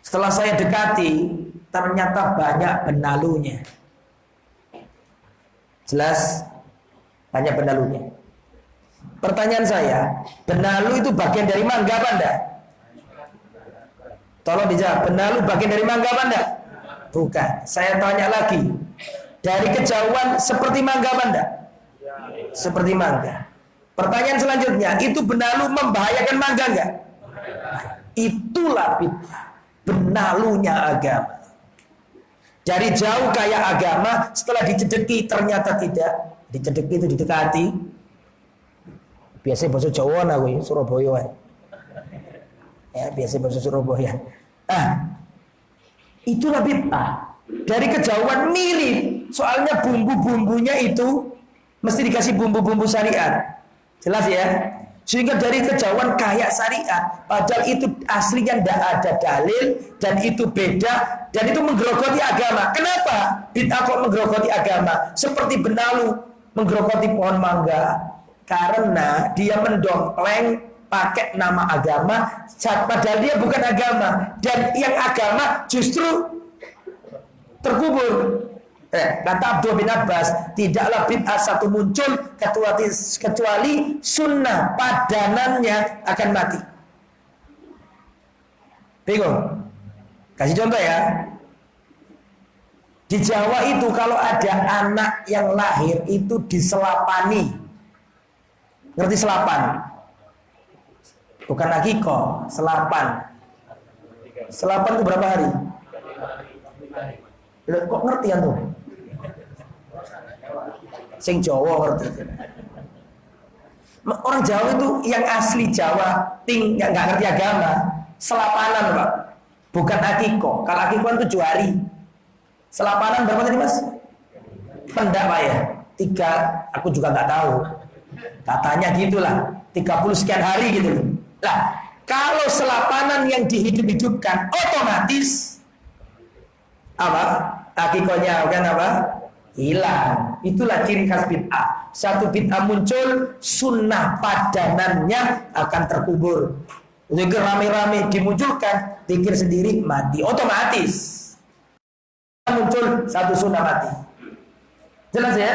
Setelah saya dekati, ternyata banyak benalunya. Jelas, banyak benalunya. Pertanyaan saya, benalu itu bagian dari mangga apa enggak? Tolong dijawab, benalu bagian dari mangga apa enggak? Bukan. Saya tanya lagi, dari kejauhan seperti mangga apa enggak? Seperti mangga. Pertanyaan selanjutnya, itu benalu membahayakan mangga enggak? Itulah bid'ah, benalunya agama. Dari jauh kayak agama, setelah dicedeki ternyata tidak. Dicedeki itu didekati. Biasanya bahasa Jawa nah gue, Surabaya. Ya, biasanya bahasa Surabaya. Itulah bid'ah. Dari kejauhan mirip, soalnya bumbu-bumbunya itu mesti dikasih bumbu-bumbu syariat. Jelas ya? Sehingga dari kejauhan kayak syariat, padahal itu aslinya tidak ada dalil dan itu beda dan itu menggerogoti agama. Kenapa? Bid'ah kok menggerogoti agama? Seperti benalu menggerogoti pohon mangga. Karena dia mendompleng pakai nama agama, padahal dia bukan agama. Dan yang agama justru terkubur. Kata Abdullah bin Abbas, tidaklah bid'ah satu muncul kecuali sunnah padanannya akan mati. Bingung? Kasih contoh ya. Di Jawa itu kalau ada anak yang lahir itu diselapani. Ngerti selapan? Bukan akikoh, selapan. Selapan itu berapa hari? Kok ngerti ya tuh? Sing Jawa ngerti. Orang Jawa itu yang asli Jawa, yang nggak ngerti agama, selapanan Pak. Bukan akikoh. Kalau akikoh kan 7 hari. Selapanan berapa tadi Mas? Pendak Pak ya? 3, aku juga nggak tahu. Katanya gitulah, 30 sekian hari gitu. Lah, kalau selapanan yang dihidup-hidupkan otomatis apa? Akikohnya kan apa? Hilang. Itulah ciri khas bid'ah. Satu bid'ah muncul, sunnah padanannya akan terkubur. Zikir rame-rame dimunculkan, zikir sendiri mati otomatis. Muncul satu sunnah mati. Jelas ya?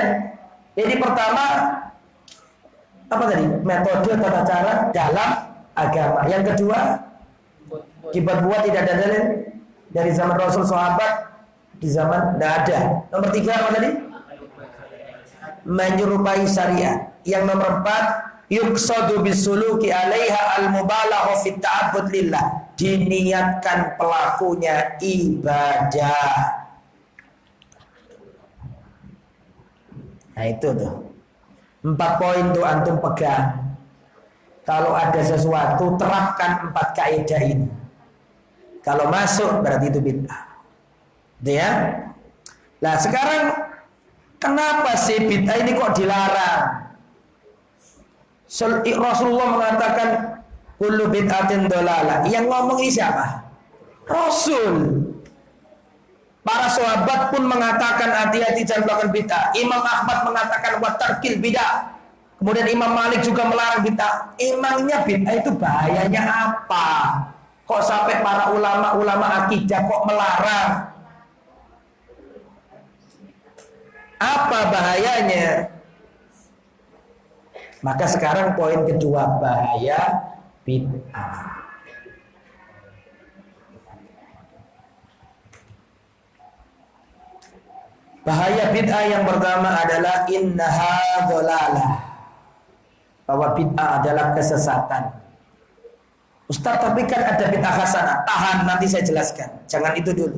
Jadi pertama apa tadi? Metode tata cara dalam agama. Yang kedua, dibuat tidak ada dalil dari zaman Rasul sahabat, di zaman tidak ada. Nomor 3 apa tadi? Menyerupai syariat. Yang nomor 4, yuqsadu bisuluki 'alaiha al-mubalagha fi ta'abbud lillah. Diniatkan pelakunya ibadah. Nah itu tuh 4 poin tuh antum pegang. Kalau ada sesuatu terapkan 4 kaidah ini. Kalau masuk berarti itu bid'ah. Ya. Nah sekarang kenapa sih bid'ah ini kok dilarang? Rasulullah mengatakan kullu bid'atin dolalah. Yang ngomong ini siapa? Rasul. Para sahabat pun mengatakan hati-hati jangan melakukan bid'ah. Imam Ahmad mengatakan wa tarkil bid'ah. Kemudian Imam Malik juga melarang bid'ah. Emangnya bid'ah itu bahayanya apa? Kok sampai para ulama akidah kok melarang? Apa bahayanya? Maka sekarang poin kedua, bahaya bid'ah. Bahaya bid'ah yang pertama adalah innaha dhalalah. Bahwa bid'ah adalah kesesatan. Ustaz, tapi kan ada bid'ah hasanah. Tahan, nanti saya jelaskan. Jangan itu dulu.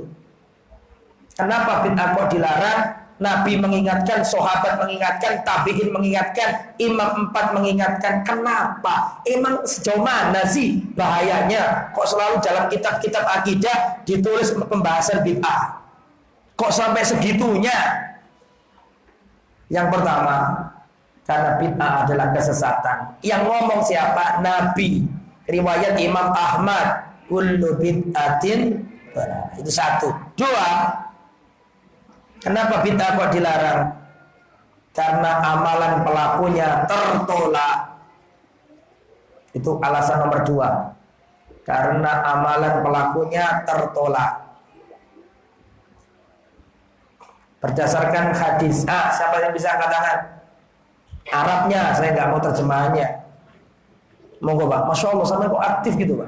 Kenapa bid'ah kok dilarang? Nabi mengingatkan, sahabat mengingatkan, tabi'in mengingatkan, imam 4 mengingatkan. Kenapa? Emang sejauh mana sih bahayanya? Kok selalu dalam kitab-kitab akidah ditulis pembahasan bid'ah? Kok sampai segitunya? Yang pertama, karena bid'ah adalah kesesatan. Yang ngomong siapa? Nabi. Riwayat Imam Ahmad, kullu bid'atin dolalah. Itu 1. 2, kenapa bid'ah kok dilarang? Karena amalan pelakunya tertolak. Itu alasan nomor 2. Karena amalan pelakunya tertolak. Berdasarkan hadis. Siapa yang bisa angkat tangan? Arabnya, saya nggak mau terjemahannya. Monggo Pak. Masya Allah, sampai kok aktif gitu Pak.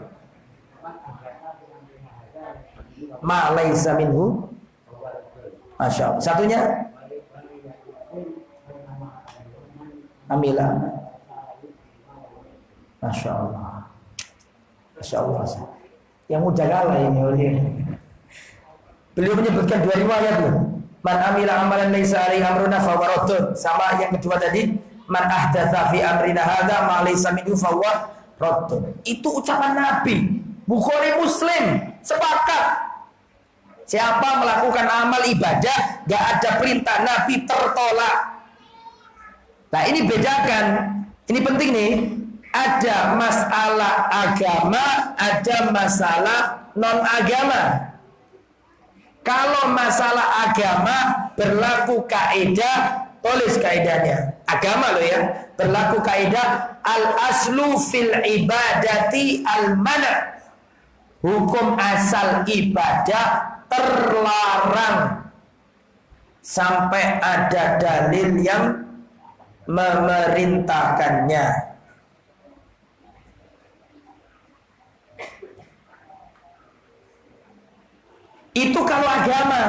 Ma laisa minhu. Masya Allah. Satunya Amila. Masya Allah. Masya Allah. Yang mudah kalah ini oleh. Beliau menyebutkan 2 riwayat loh. Man amila amalan laisa alaihi amruna fahuwa raddun. Sama yang kedua tadi, man ahdatsa fi amrina hadza ma laisa minhu fahuwa raddun. Itu ucapan Nabi. Bukhari Muslim sepakat. Siapa melakukan amal ibadah gak ada perintah Nabi tertolak. Nah ini bedakan. Ini penting nih. Ada masalah agama, ada masalah non agama. Kalau masalah agama berlaku kaidah, tulis kaidahnya. Agama loh ya. Berlaku kaidah al-aslu fil ibadati al-mana'. Hukum asal ibadah terlarang. sampai ada dalil yang memerintahkannya. Itu kalau agama.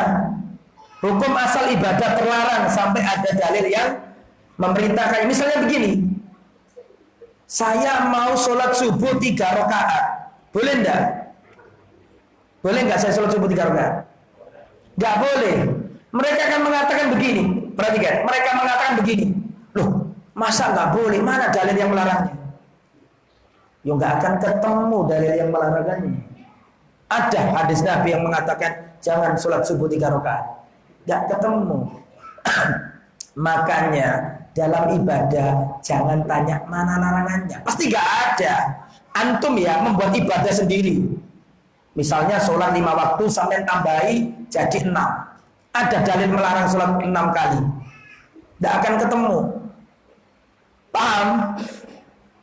Hukum asal ibadah terlarang sampai ada dalil yang memerintahkan. Misalnya begini, saya mau sholat subuh 3 rakaat, boleh enggak? Boleh enggak saya sholat subuh 3 rakaat? Enggak boleh. Mereka akan mengatakan begini, perhatikan, mereka mengatakan begini, loh masa enggak boleh, mana dalil yang melarangnya? Ya enggak akan ketemu dalil yang melarangnya. Ada hadis Nabi yang mengatakan jangan sholat subuh 3 rakaat. Enggak ketemu. Makanya dalam ibadah jangan tanya mana larangannya. Pasti enggak ada. Antum ya membuat ibadah sendiri. Misalnya sholat 5 waktu sampai tambahi jadi 6. Ada dalil melarang sholat 6 kali. Enggak akan ketemu. Paham?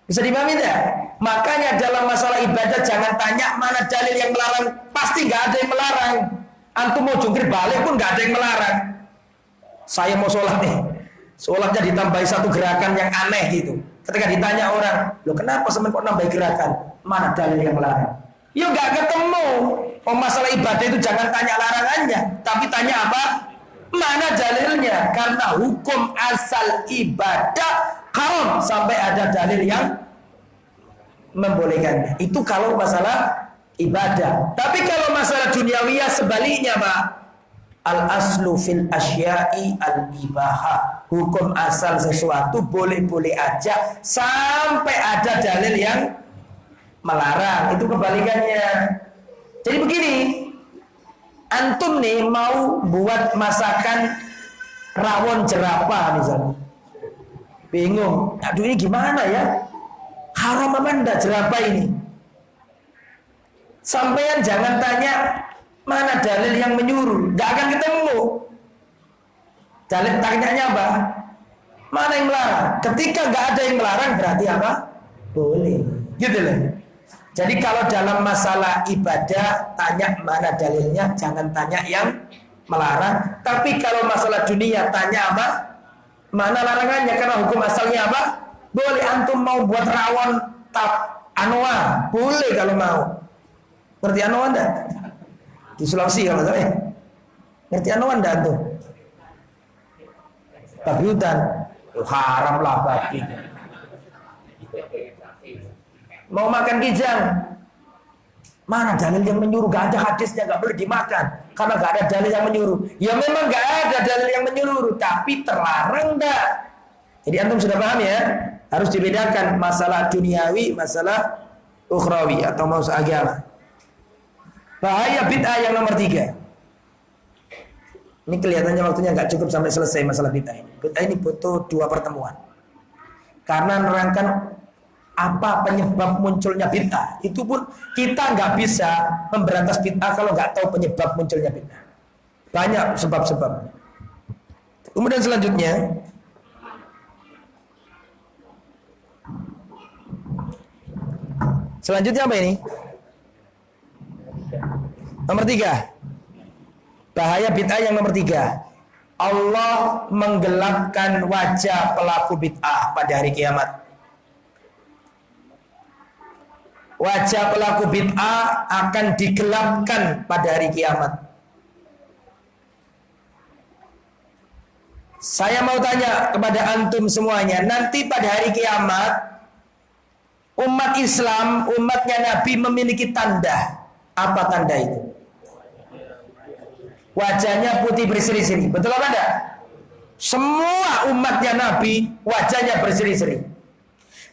Bisa dipahami tidak? Makanya dalam masalah ibadah jangan tanya mana dalil yang melarang. Pasti enggak ada yang melarang. Antum mau jungkir balik pun enggak ada yang melarang. Saya mau sholat nih, sholatnya ditambahi 1 gerakan yang aneh gitu. Ketika ditanya orang, loh kenapa semen kok nambah gerakan? Mana dalil yang melarang? Ya enggak ketemu. Oh masalah ibadah itu jangan tanya larangannya, tapi tanya apa? Mana dalilnya? Karena hukum asal ibadah haram sampai ada dalil yang membolehkannya. Itu kalau masalah ibadah. Tapi kalau masalah duniawiyah sebaliknya, Pak. Al-aslu fil asya'i al-ibaha. Hukum asal sesuatu boleh-boleh aja sampai ada dalil yang melarang. Itu kebalikannya. Jadi begini, antum nih mau buat masakan rawon jerapah misalnya. Bingung, aduh ini gimana ya? Haram apa enggak jerapah ini? Sampean jangan tanya mana dalil yang menyuruh, nggak akan ketemu. Dalil tanyanya apa? Mana yang melarang? Ketika nggak ada yang melarang berarti apa? Boleh, gitu loh. Jadi kalau dalam masalah ibadah tanya mana dalilnya, jangan tanya yang melarang. Tapi kalau masalah dunia tanya apa? Mana larangannya? Karena hukum asalnya apa? Boleh. Antum mau buat rawon anoa, boleh kalau mau. Ngerti anoa enggak? Di Sulawesi kalau saya. Ngerti anoa enggak tuh? Babi hutan. Haram lah babi. Mau makan kijang, mana dalil yang menyuruh? Gak ada hadisnya, gak boleh dimakan karena gak ada dalil yang menyuruh. Ya memang gak ada dalil yang menyuruh, tapi terlarang enggak. Jadi antum sudah paham ya? Harus dibedakan masalah duniawi, masalah ukhrawi atau masalah agama. Bahaya bid'ah yang nomor 3. Ini kelihatannya waktunya nggak cukup sampai selesai masalah bid'ah ini. Bid'ah ini butuh 2 pertemuan. Karena menerangkan apa penyebab munculnya bid'ah. Itu pun kita nggak bisa memberantas bid'ah kalau nggak tahu penyebab munculnya bid'ah. Banyak sebab-sebab. Kemudian selanjutnya apa ini? Nomor 3. Bahaya bid'ah yang nomor 3. Allah menggelapkan wajah pelaku bid'ah pada hari kiamat. Wajah pelaku bid'ah akan digelapkan pada hari kiamat. Saya mau tanya kepada antum semuanya, nanti pada hari kiamat umat Islam, umatnya Nabi memiliki tanda. Apa tanda itu? Wajahnya putih berseri-seri. Betul apa enggak? Semua umatnya Nabi wajahnya berseri-seri.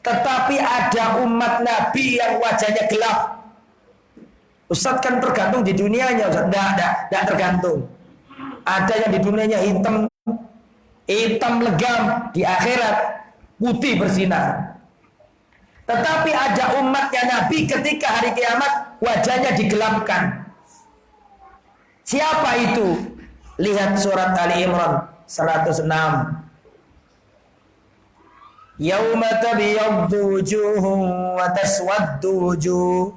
Tetapi ada umat Nabi yang wajahnya gelap. Ustaz kan tergantung di dunianya, Ustaz. Enggak tergantung. Ada yang di dunianya hitam legam, di akhirat putih bersinar. Tetapi ada umatnya Nabi ketika hari kiamat wajahnya digelapkan. Siapa itu? Lihat surat Ali Imran 106. Yauma tabyaddu wujuhun wa taswaddu wujuh.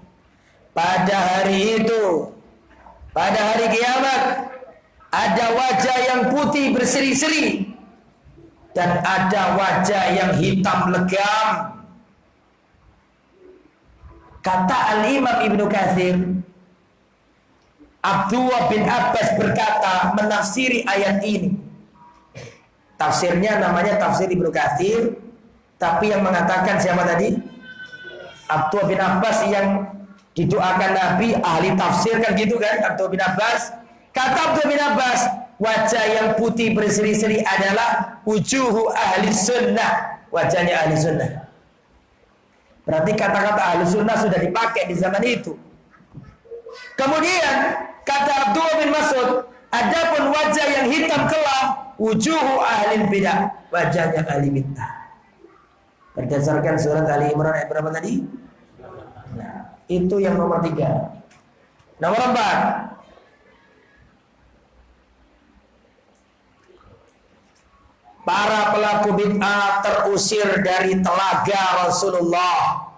Pada hari itu, pada hari kiamat, Ada wajah yang putih berseri-seri, dan ada wajah yang hitam legam. Kata Al-Imam Ibnu Katsir, Abdullah bin Abbas berkata menafsiri ayat ini. Tafsirnya namanya tafsir Ibnu Katsir, tapi yang mengatakan siapa tadi? Abdullah bin Abbas yang didoakan Nabi, ahli tafsir kan gitu kan, Abdullah bin Abbas. Kata Abdullah bin Abbas, wajah yang putih berseri-seri adalah wujuhu ahli sunnah, wajahnya ahli sunnah. Berarti kata-kata ahli sunnah sudah dipakai di zaman itu. Kemudian kata Abdullah bin Mas'ud, adapun wajah yang hitam kelam, wujuhu ahli bidah, wajahnya ahli bidah. Berdasarkan surat Ali Imran ayat berapa tadi? Nah, itu yang nomor 3. Nomor 4, para pelaku bid'ah terusir dari telaga Rasulullah.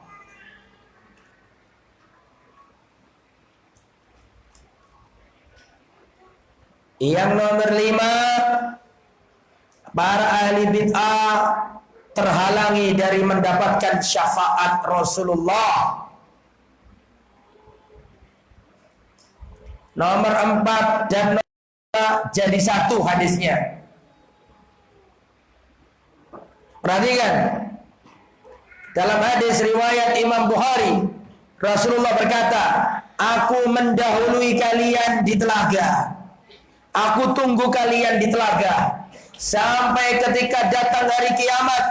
Yang nomor 5, para ahli bid'ah terhalangi dari mendapatkan syafaat Rasulullah. Nomor 4 dan nomor 5 jadi satu hadisnya. Perhatikan, dalam hadis riwayat Imam Bukhari, Rasulullah berkata, aku mendahului kalian di telaga, aku tunggu kalian di telaga, sampai ketika datang hari kiamat,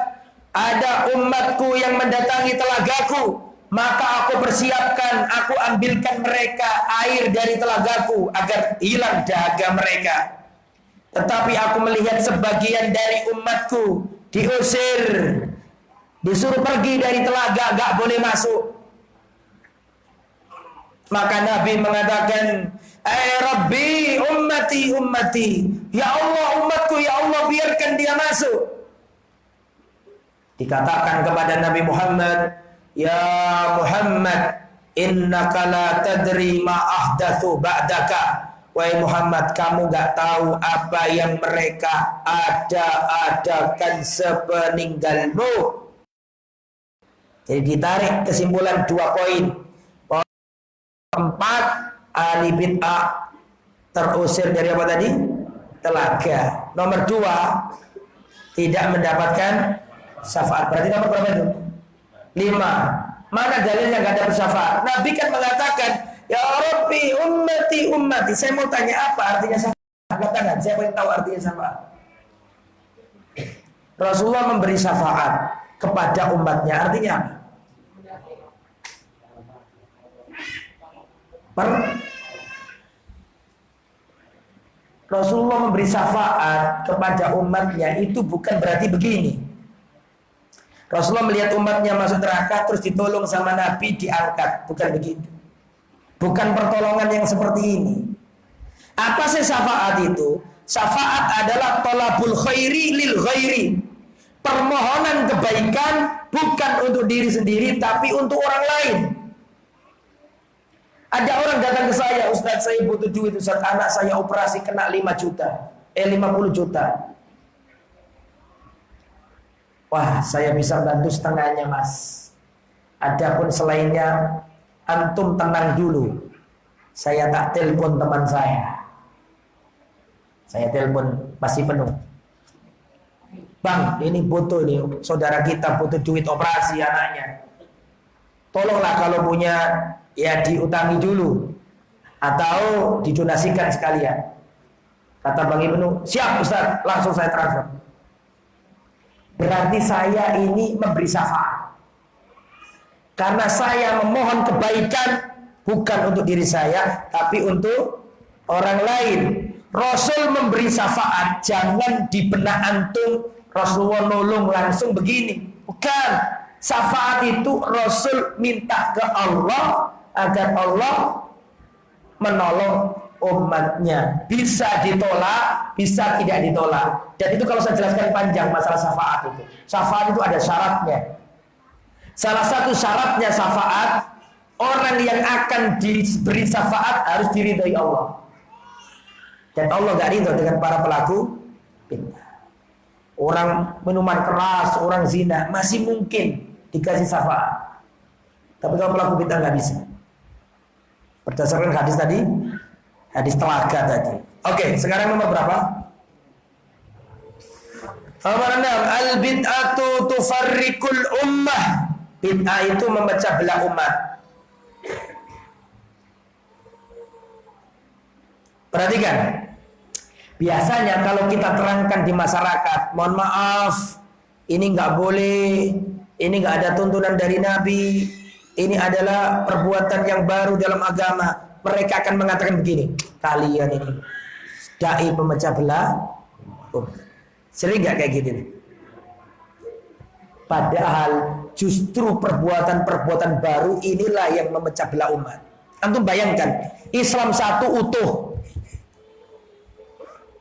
ada umatku yang mendatangi telagaku, maka aku persiapkan, aku ambilkan mereka air dari telagaku agar hilang dahaga mereka. Tetapi aku melihat sebagian dari umatku diusir, disuruh pergi dari telaga, gak boleh masuk. Maka Nabi mengatakan, Rabbi ummati ummati, ya Allah umatku, ya Allah biarkan dia masuk. Dikatakan kepada Nabi Muhammad, ya Muhammad, innaka la tadri ma ahdatsu ba'daka. Wahai Muhammad, kamu gak tahu apa yang mereka adakan sepeninggalmu. Jadi ditarik kesimpulan 2 poin. Poin 4, ahli bid'ah terusir dari apa tadi? Telaga. Nomor 2, tidak mendapatkan syafaat. Berarti nomor berapa itu? 5. Mana dalilnya gak ada syafaat? Nabi kan mengatakan, ya Rabbi ummati ummati. Saya mau tanya apa artinya syafaat? Angkat tangan, saya ingin tahu artinya syafaat. Rasulullah memberi syafaat kepada umatnya, artinya apa? Rasulullah memberi syafaat kepada umatnya itu bukan berarti begini. Rasulullah melihat umatnya masuk neraka terus ditolong sama Nabi, diangkat, bukan begitu. Bukan pertolongan yang seperti ini. Apa sih syafaat itu? Syafaat adalah tolabul khairi lil ghairi. Permohonan kebaikan bukan untuk diri sendiri tapi untuk orang lain. Ada orang datang ke saya, Ustaz saya butuh duit, Ustaz anak saya operasi kena 50 juta. Wah, saya bisa bantu setengahnya mas. Adapun selainnya antum tenang dulu. Saya tak telepon teman saya. Saya telepon masih penuh. Bang, ini butuh nih, saudara kita butuh duit operasi anaknya. Tolonglah kalau punya ya diutangi dulu atau didonasikan sekalian. Kata Bang Ibnu, siap Ustaz, langsung saya transfer. Berarti saya ini memberi syafaat. Karena saya memohon kebaikan bukan untuk diri saya, tapi untuk orang lain. Rasul memberi syafaat, jangan di benak antum Rasulullah nolong langsung begini. Bukan. Syafaat itu Rasul minta ke Allah agar Allah menolong umatnya. Bisa ditolak, bisa tidak ditolak. Dan itu kalau saya jelaskan panjang masalah syafaat itu. Syafaat itu ada syaratnya. Salah satu syaratnya syafaat, orang yang akan diberi syafaat harus diridhai Allah. Dan Allah gak ridho dengan para pelaku bid'ah. Orang minuman keras, orang zina masih mungkin dikasih syafaat. Tapi kalau pelaku bid'ah nggak bisa. Berdasarkan hadis tadi, hadis telaga tadi. Oke, sekarang nomor berapa? Nomor 6, al bid'atu tufarriqul ummah. Bid'ah itu memecah belah umat. Perhatikan. Biasanya kalau kita terangkan di masyarakat, mohon maaf, ini nggak boleh, ini nggak ada tuntunan dari Nabi, ini adalah perbuatan yang baru dalam agama. Mereka akan mengatakan begini, kalian ini dai pemecah belah. Sering nggak kayak gitu nih? Padahal justru perbuatan-perbuatan baru inilah yang memecah belah umat. Antum bayangkan, Islam satu utuh,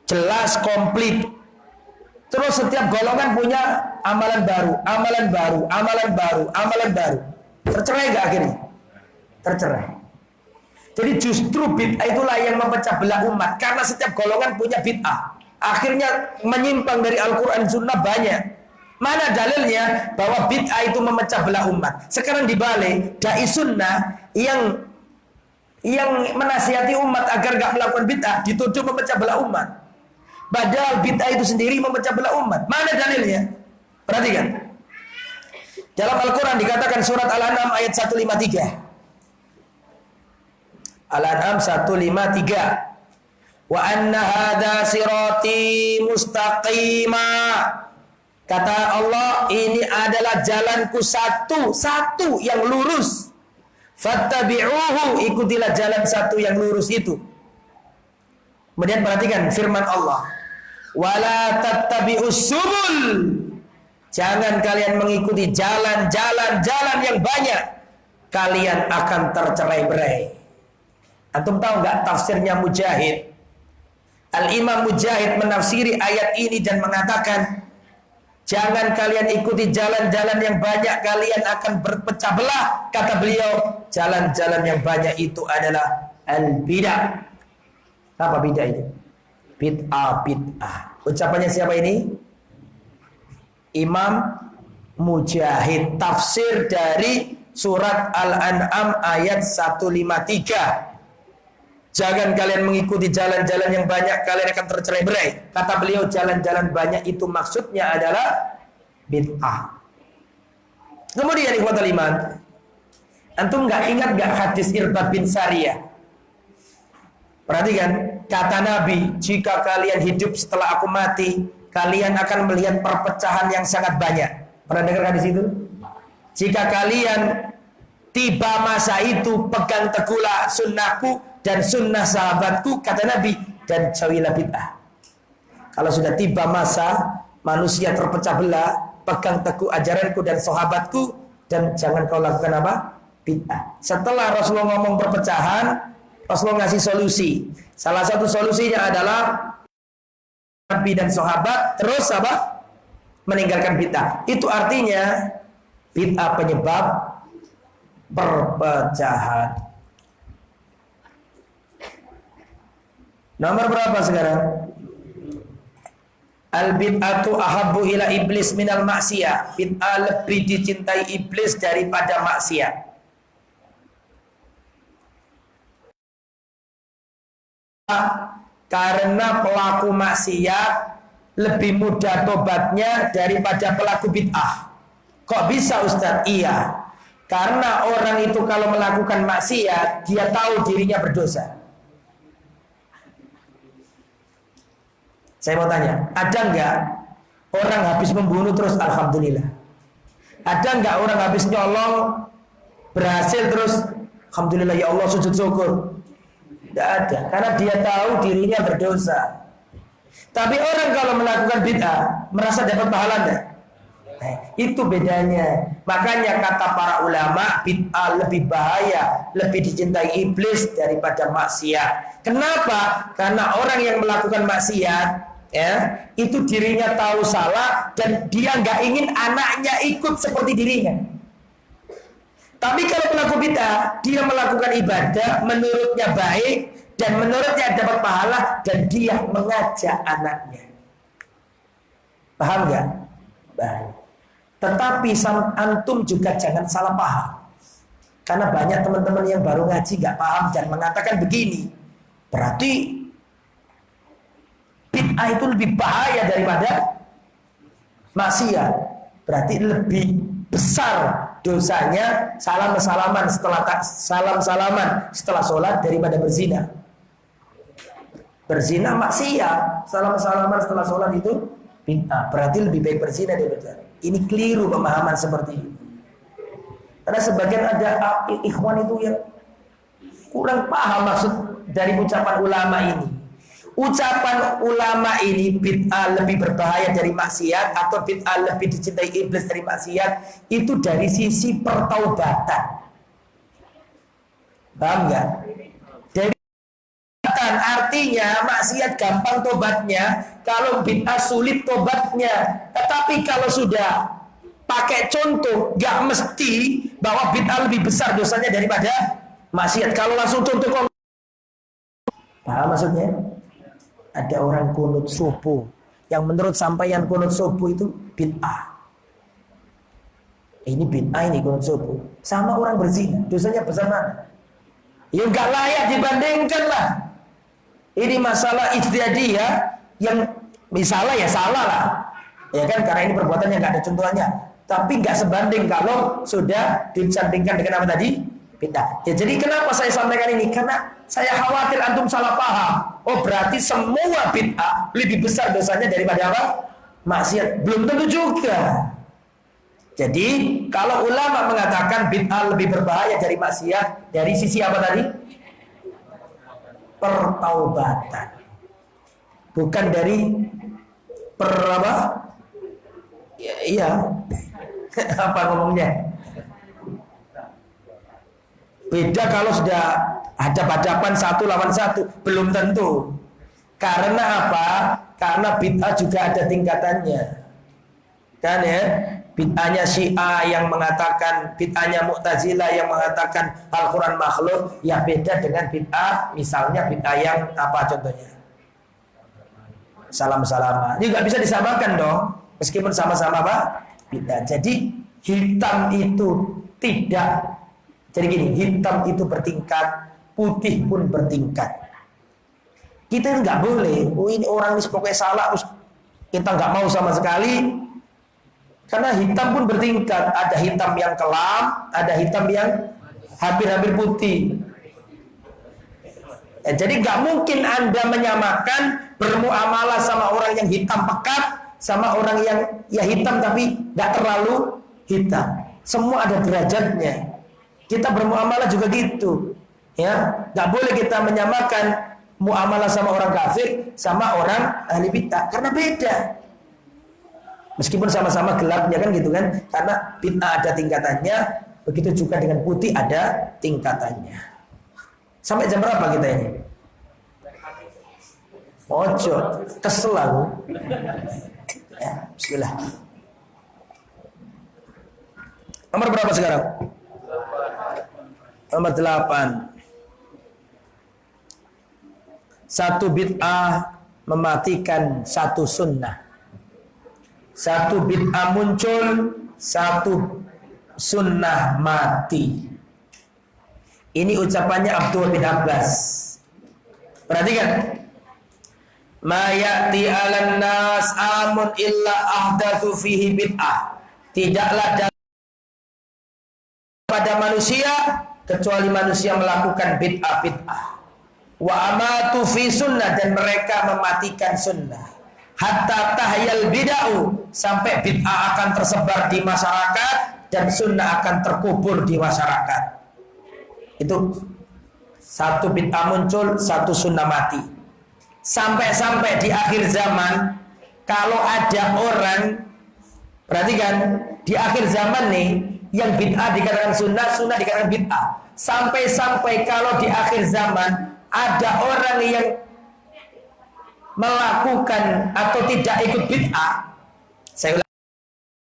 jelas, komplit. Terus setiap golongan punya amalan baru, amalan baru, amalan baru, amalan baru. Tercerai gak akhirnya? Tercerai. Jadi justru bid'ah itulah yang memecah belah umat. Karena setiap golongan punya bid'ah. Akhirnya menyimpang dari Al-Quran Sunnah banyak. Mana dalilnya bahwa bid'ah itu memecah belah umat? Sekarang dibalik, dai sunnah yang menasihati umat agar gak melakukan bid'ah dituduh memecah belah umat. Padahal bid'ah itu sendiri memecah belah umat. Mana dalilnya? Perhatikan. Dalam Al-Quran dikatakan surat Al-An'am ayat 153. Al-An'am 153. Wa anna hadza sirati mustaqima. Kata Allah, ini adalah jalanku satu yang lurus. Fattabi'uhu, ikutilah jalan satu yang lurus itu. Kemudian perhatikan firman Allah. Wala tattabi'us subul. Jangan kalian mengikuti jalan-jalan yang banyak. Kalian akan tercerai-berai. Antum tahu nggak tafsirnya Mujahid? Al-Imam Mujahid menafsiri ayat ini dan mengatakan, jangan kalian ikuti jalan-jalan yang banyak, kalian akan berpecah belah. Kata beliau, jalan-jalan yang banyak itu adalah al-bid'ah. Apa bid'ah itu? Bid'ah. Ucapannya siapa ini? Imam Mujahid. Tafsir dari surat Al-An'am ayat 153. Jangan kalian mengikuti jalan-jalan yang banyak, kalian akan tercerai-berai. Kata beliau, jalan-jalan banyak itu maksudnya adalah bid'ah. Kemudian ikhwatul iman, antum nggak ingat nggak hadis Irbad bin Sariyah? Perhatikan, kata Nabi, jika kalian hidup setelah aku mati, kalian akan melihat perpecahan yang sangat banyak. Pernah dengar hadis itu? Jika kalian tiba masa itu, pegang teguhlah sunnahku dan sunnah sahabatku, kata Nabi, dan jauhilah bid'ah. Kalau sudah tiba masa manusia terpecah belah, pegang teguh ajaranku dan sahabatku, dan jangan kau lakukan apa? Bid'ah. Setelah Rasulullah ngomong perpecahan, Rasulullah ngasih solusi. Salah satu solusinya adalah Nabi dan sahabat terus apa? Meninggalkan bid'ah. Itu artinya bid'ah penyebab perpecahan. Nomor berapa sekarang? Al-bid'atu ahabbu ila iblis minal maksiyah. Bid'ah lebih dicintai iblis daripada maksiat. Karena pelaku maksiat lebih mudah tobatnya daripada pelaku bid'ah. Kok bisa Ustaz? Iya. Karena orang itu kalau melakukan maksiat, dia tahu dirinya berdosa. Saya mau tanya, ada nggak orang habis membunuh terus alhamdulillah? Ada nggak orang habis nyolong berhasil terus alhamdulillah ya Allah sujud syukur? Tidak ada, karena dia tahu dirinya berdosa. Tapi orang kalau melakukan bid'ah merasa dapat pahala enggak? Itu bedanya. Makanya kata para ulama, bid'ah lebih bahaya, lebih dicintai iblis daripada maksiat. Kenapa? Karena orang yang melakukan maksiat, ya, itu dirinya tahu salah dan dia nggak ingin anaknya ikut seperti dirinya. Tapi kalau pelaku bid'ah, dia melakukan ibadah menurutnya baik dan menurutnya dapat pahala, dan dia mengajak anaknya. Paham nggak? Baik. Tetapi antum juga jangan salah paham, karena banyak teman-teman yang baru ngaji nggak paham dan mengatakan begini, berarti bid'ah itu lebih bahaya daripada maksiat. Berarti lebih besar dosanya salam-salaman setelah sholat daripada berzina. Berzina maksiat, salam-salaman setelah sholat itu bid'ah. Berarti lebih baik berzina daripada. Ini keliru pemahaman seperti itu. Karena sebagian ada ikhwan itu yang kurang paham maksud dari ucapan ulama ini. Ucapan ulama ini bid'ah lebih berbahaya dari maksiat atau bid'ah lebih dicintai iblis dari maksiat, itu dari sisi pertaubatan. Paham nggak? Dari pertaubatan artinya maksiat gampang tobatnya, kalau bid'ah sulit tobatnya. Tetapi kalau sudah pakai contoh, nggak mesti bahwa bid'ah lebih besar dosanya daripada maksiat. Kalau langsung contoh, paham maksudnya? Ada orang kunut subuh yang menurut sampaian kunut subuh itu bid'ah. Ini bid'ah, ini kunut subuh. Sama orang berzina, dosanya besar mana? Ya nggak layak dibandingkan lah. Ini masalah ijtihadiyah yang misalnya ya salah lah, ya kan, karena ini perbuatan yang nggak ada contohnya. Tapi nggak sebanding kalau sudah disandingkan dengan apa tadi? Bid'ah. Ya jadi kenapa saya sampaikan ini? Karena saya khawatir antum salah paham. Oh berarti semua bid'ah lebih besar dosanya daripada apa? Maksiat. Belum tentu juga. Jadi kalau ulama mengatakan bid'ah lebih berbahaya dari maksiat, dari sisi apa tadi? Pertaubatan. Bukan dari apa? Ya, iya. Apa ngomongnya? Beda kalau sudah hadap-hadapan satu lawan satu, belum tentu. Karena apa? Karena bid'ah juga ada tingkatannya. Kan ya? Bid'ahnya Syiah yang mengatakan, bid'ahnya Mu'tazilah yang mengatakan Al-Quran makhluk, ya beda dengan bid'ah, misalnya bid'ah yang apa contohnya? Salam-salaman. Ini nggak bisa disamakan dong, meskipun sama-sama apa? Bid'ah. Jadi hitam itu tidak. Jadi gini, hitam itu bertingkat, putih pun bertingkat. Kita nggak boleh, oh ini orang ini pokoknya salah, kita nggak mau sama sekali. Karena hitam pun bertingkat, ada hitam yang kelam, ada hitam yang hampir-hampir putih. Ya, jadi nggak mungkin Anda menyamakan bermuamalah sama orang yang hitam pekat, sama orang yang ya hitam tapi nggak terlalu hitam. Semua ada derajatnya. Kita bermuamalah juga gitu, ya. Nggak boleh kita menyamakan muamalah sama orang kafir sama orang ahli bid'ah, karena beda. Meskipun sama-sama gelapnya kan gitu kan, karena bid'ah ada tingkatannya, begitu juga dengan putih ada tingkatannya. Sampai jam berapa kita ini? Ojo, kesel aku. Ya, bismillah. Nomor berapa sekarang? Nomor 8. Satu bid'ah mematikan satu sunnah. Satu bid'ah muncul, satu sunnah mati. Ini ucapannya Abdullah bin Abbas. Perhatikan. Ma ya'ti 'alan nas amun illa ahdatsu fihi bid'ah. Tidaklah pada manusia kecuali manusia melakukan bid'ah. Wa amatu fi sunnah, dan mereka mematikan sunnah. Hatta tahyal bid'ah, sampai bid'ah akan tersebar di masyarakat dan sunnah akan terkubur di masyarakat. Itu satu bid'ah muncul, satu sunnah mati. Sampai-sampai di akhir zaman, kalau ada orang, perhatikan, di akhir zaman nih, yang bid'ah dikatakan sunnah, sunnah dikatakan bid'ah. Sampai-sampai kalau di akhir zaman ada orang yang melakukan atau tidak ikut bid'ah, saya ulang,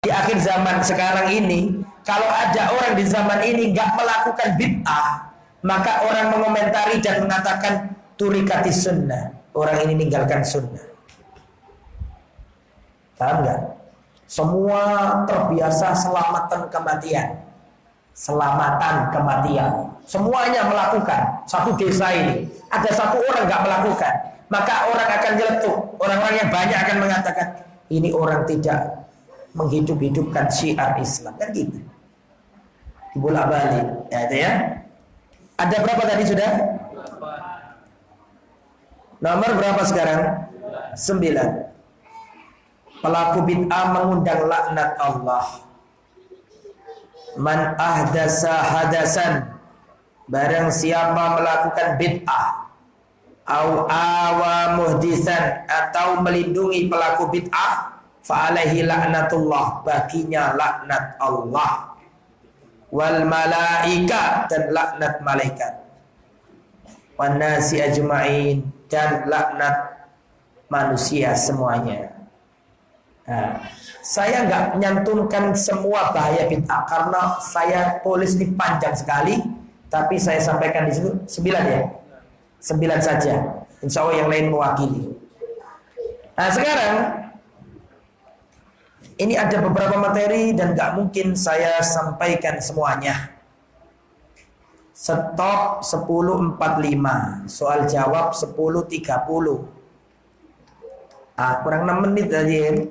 di akhir zaman sekarang ini, kalau ada orang di zaman ini nggak melakukan bid'ah, maka orang mengomentari dan mengatakan turikati sunnah. Orang ini ninggalkan sunnah. Paham nggak? Semua terbiasa selamatan kematian. Selamatan kematian. Semuanya melakukan. Satu desa ini ada satu orang nggak melakukan, maka orang akan nyeletuk. Orang-orang yang banyak akan mengatakan ini orang tidak menghidup-hidupkan syiar Islam. Kan gitu. Dibolak-balik. Ya, itu ya. Ada berapa tadi sudah? Nomor berapa sekarang? 9. Pelaku bid'ah mengundang laknat Allah. Man ahdasa hadasan, barang siapa melakukan bid'ah, au awa muhdisan, atau melindungi pelaku bid'ah, fa alaihi laknatullah, baginya laknat Allah, wal malaika, dan laknat malaikat, wan nasi ajma'in, dan laknat manusia semuanya. Nah, saya nggak nyantumkan semua bahaya bid'ah karena saya tulis ini panjang sekali, tapi saya sampaikan di situ 9 ya, 9 saja. Insya Allah yang lain mewakili. Nah sekarang ini ada beberapa materi dan nggak mungkin saya sampaikan semuanya. Stop 10.45, soal jawab 10.30. Kurang 6 menit aja.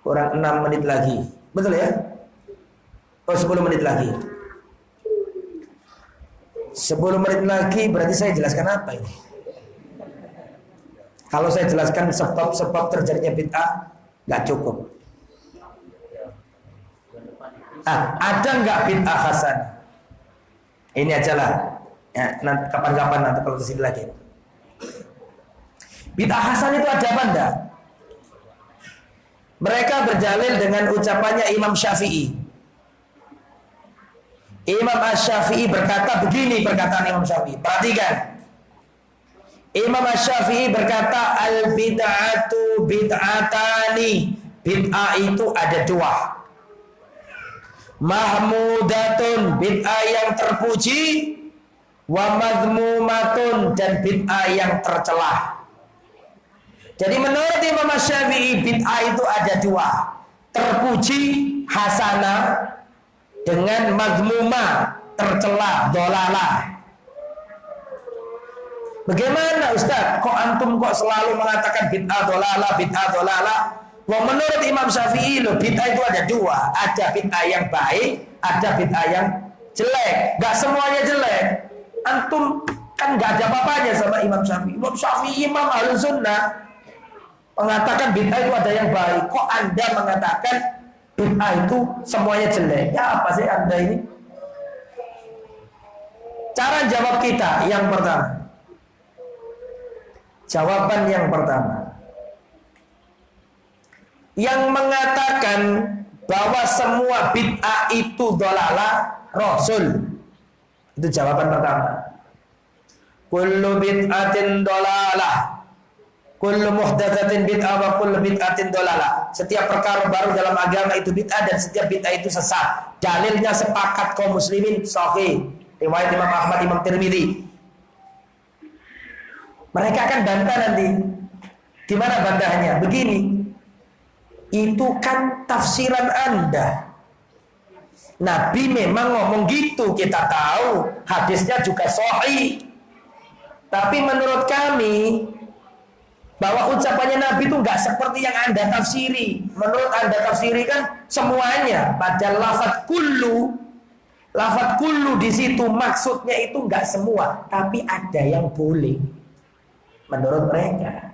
Kurang 6 menit lagi. Betul ya? Oh 10 menit lagi. 10 menit lagi berarti saya jelaskan apa ini? Kalau saya jelaskan sebab-sebab terjadinya bid'ah nggak cukup. Ada nggak bid'ah hasanah? Ini aja lah. Ya, nanti kapan-kapan nanti kalau kesini lagi. Bid'ah hasanah itu ada apa enggak? Mereka berjalil dengan ucapannya Imam Syafi'i. Imam Asy-Syafi'i berkata begini, perkataan Imam Syafi'i. Perhatikan. Imam Asy-Syafi'i berkata al-bid'atu bid'atani. Bid'ah itu ada 2. Mahmudatun, bid'ah yang terpuji, wa madhmumatun, dan bid'ah yang tercelah. Jadi menurut Imam Asy-Syafi'i bid'ah itu ada 2. Terpuji, hasanah, dengan madhmumah, tercela, dolalah. Bagaimana Ustaz? Kok antum kok selalu mengatakan bid'ah dolalah, bid'ah dolalah? Wah, menurut Imam Syafi'i loh, bid'ah itu ada 2. Ada bid'ah yang baik, ada bid'ah yang jelek. Gak semuanya jelek. Antum kan gak ada apa-apanya sama Imam Syafi'i. Imam Syafi'i Imam Ahlus Sunnah mengatakan bid'ah itu ada yang baik. Kok Anda mengatakan bid'ah itu semuanya jelek? Ya apa sih Anda ini? Cara jawab kita yang pertama. Jawaban yang pertama. Yang mengatakan bahwa semua bid'ah itu dolalah Rasul. Itu jawaban pertama. Kullu bid'atin dolalah. Kullu muhdatsatin bid'ah wa kullu bid'atin dolalah. Setiap perkara baru dalam agama itu bid'ah dan setiap bid'ah itu sesat. Dalilnya sepakat kaum muslimin sahih. Riwayat Imam Ahmad, Imam Tirmidzi. Mereka akan bantah nanti. Di mana bantahnya? Begini. Itu kan tafsiran Anda. Nabi memang ngomong gitu, kita tahu. Hadisnya juga sahih. Tapi menurut kami bahwa ucapannya Nabi itu nggak seperti yang Anda tafsiri. Menurut Anda tafsiri kan semuanya. Padahal lafaz kullu di situ maksudnya itu nggak semua, tapi ada yang boleh. Menurut mereka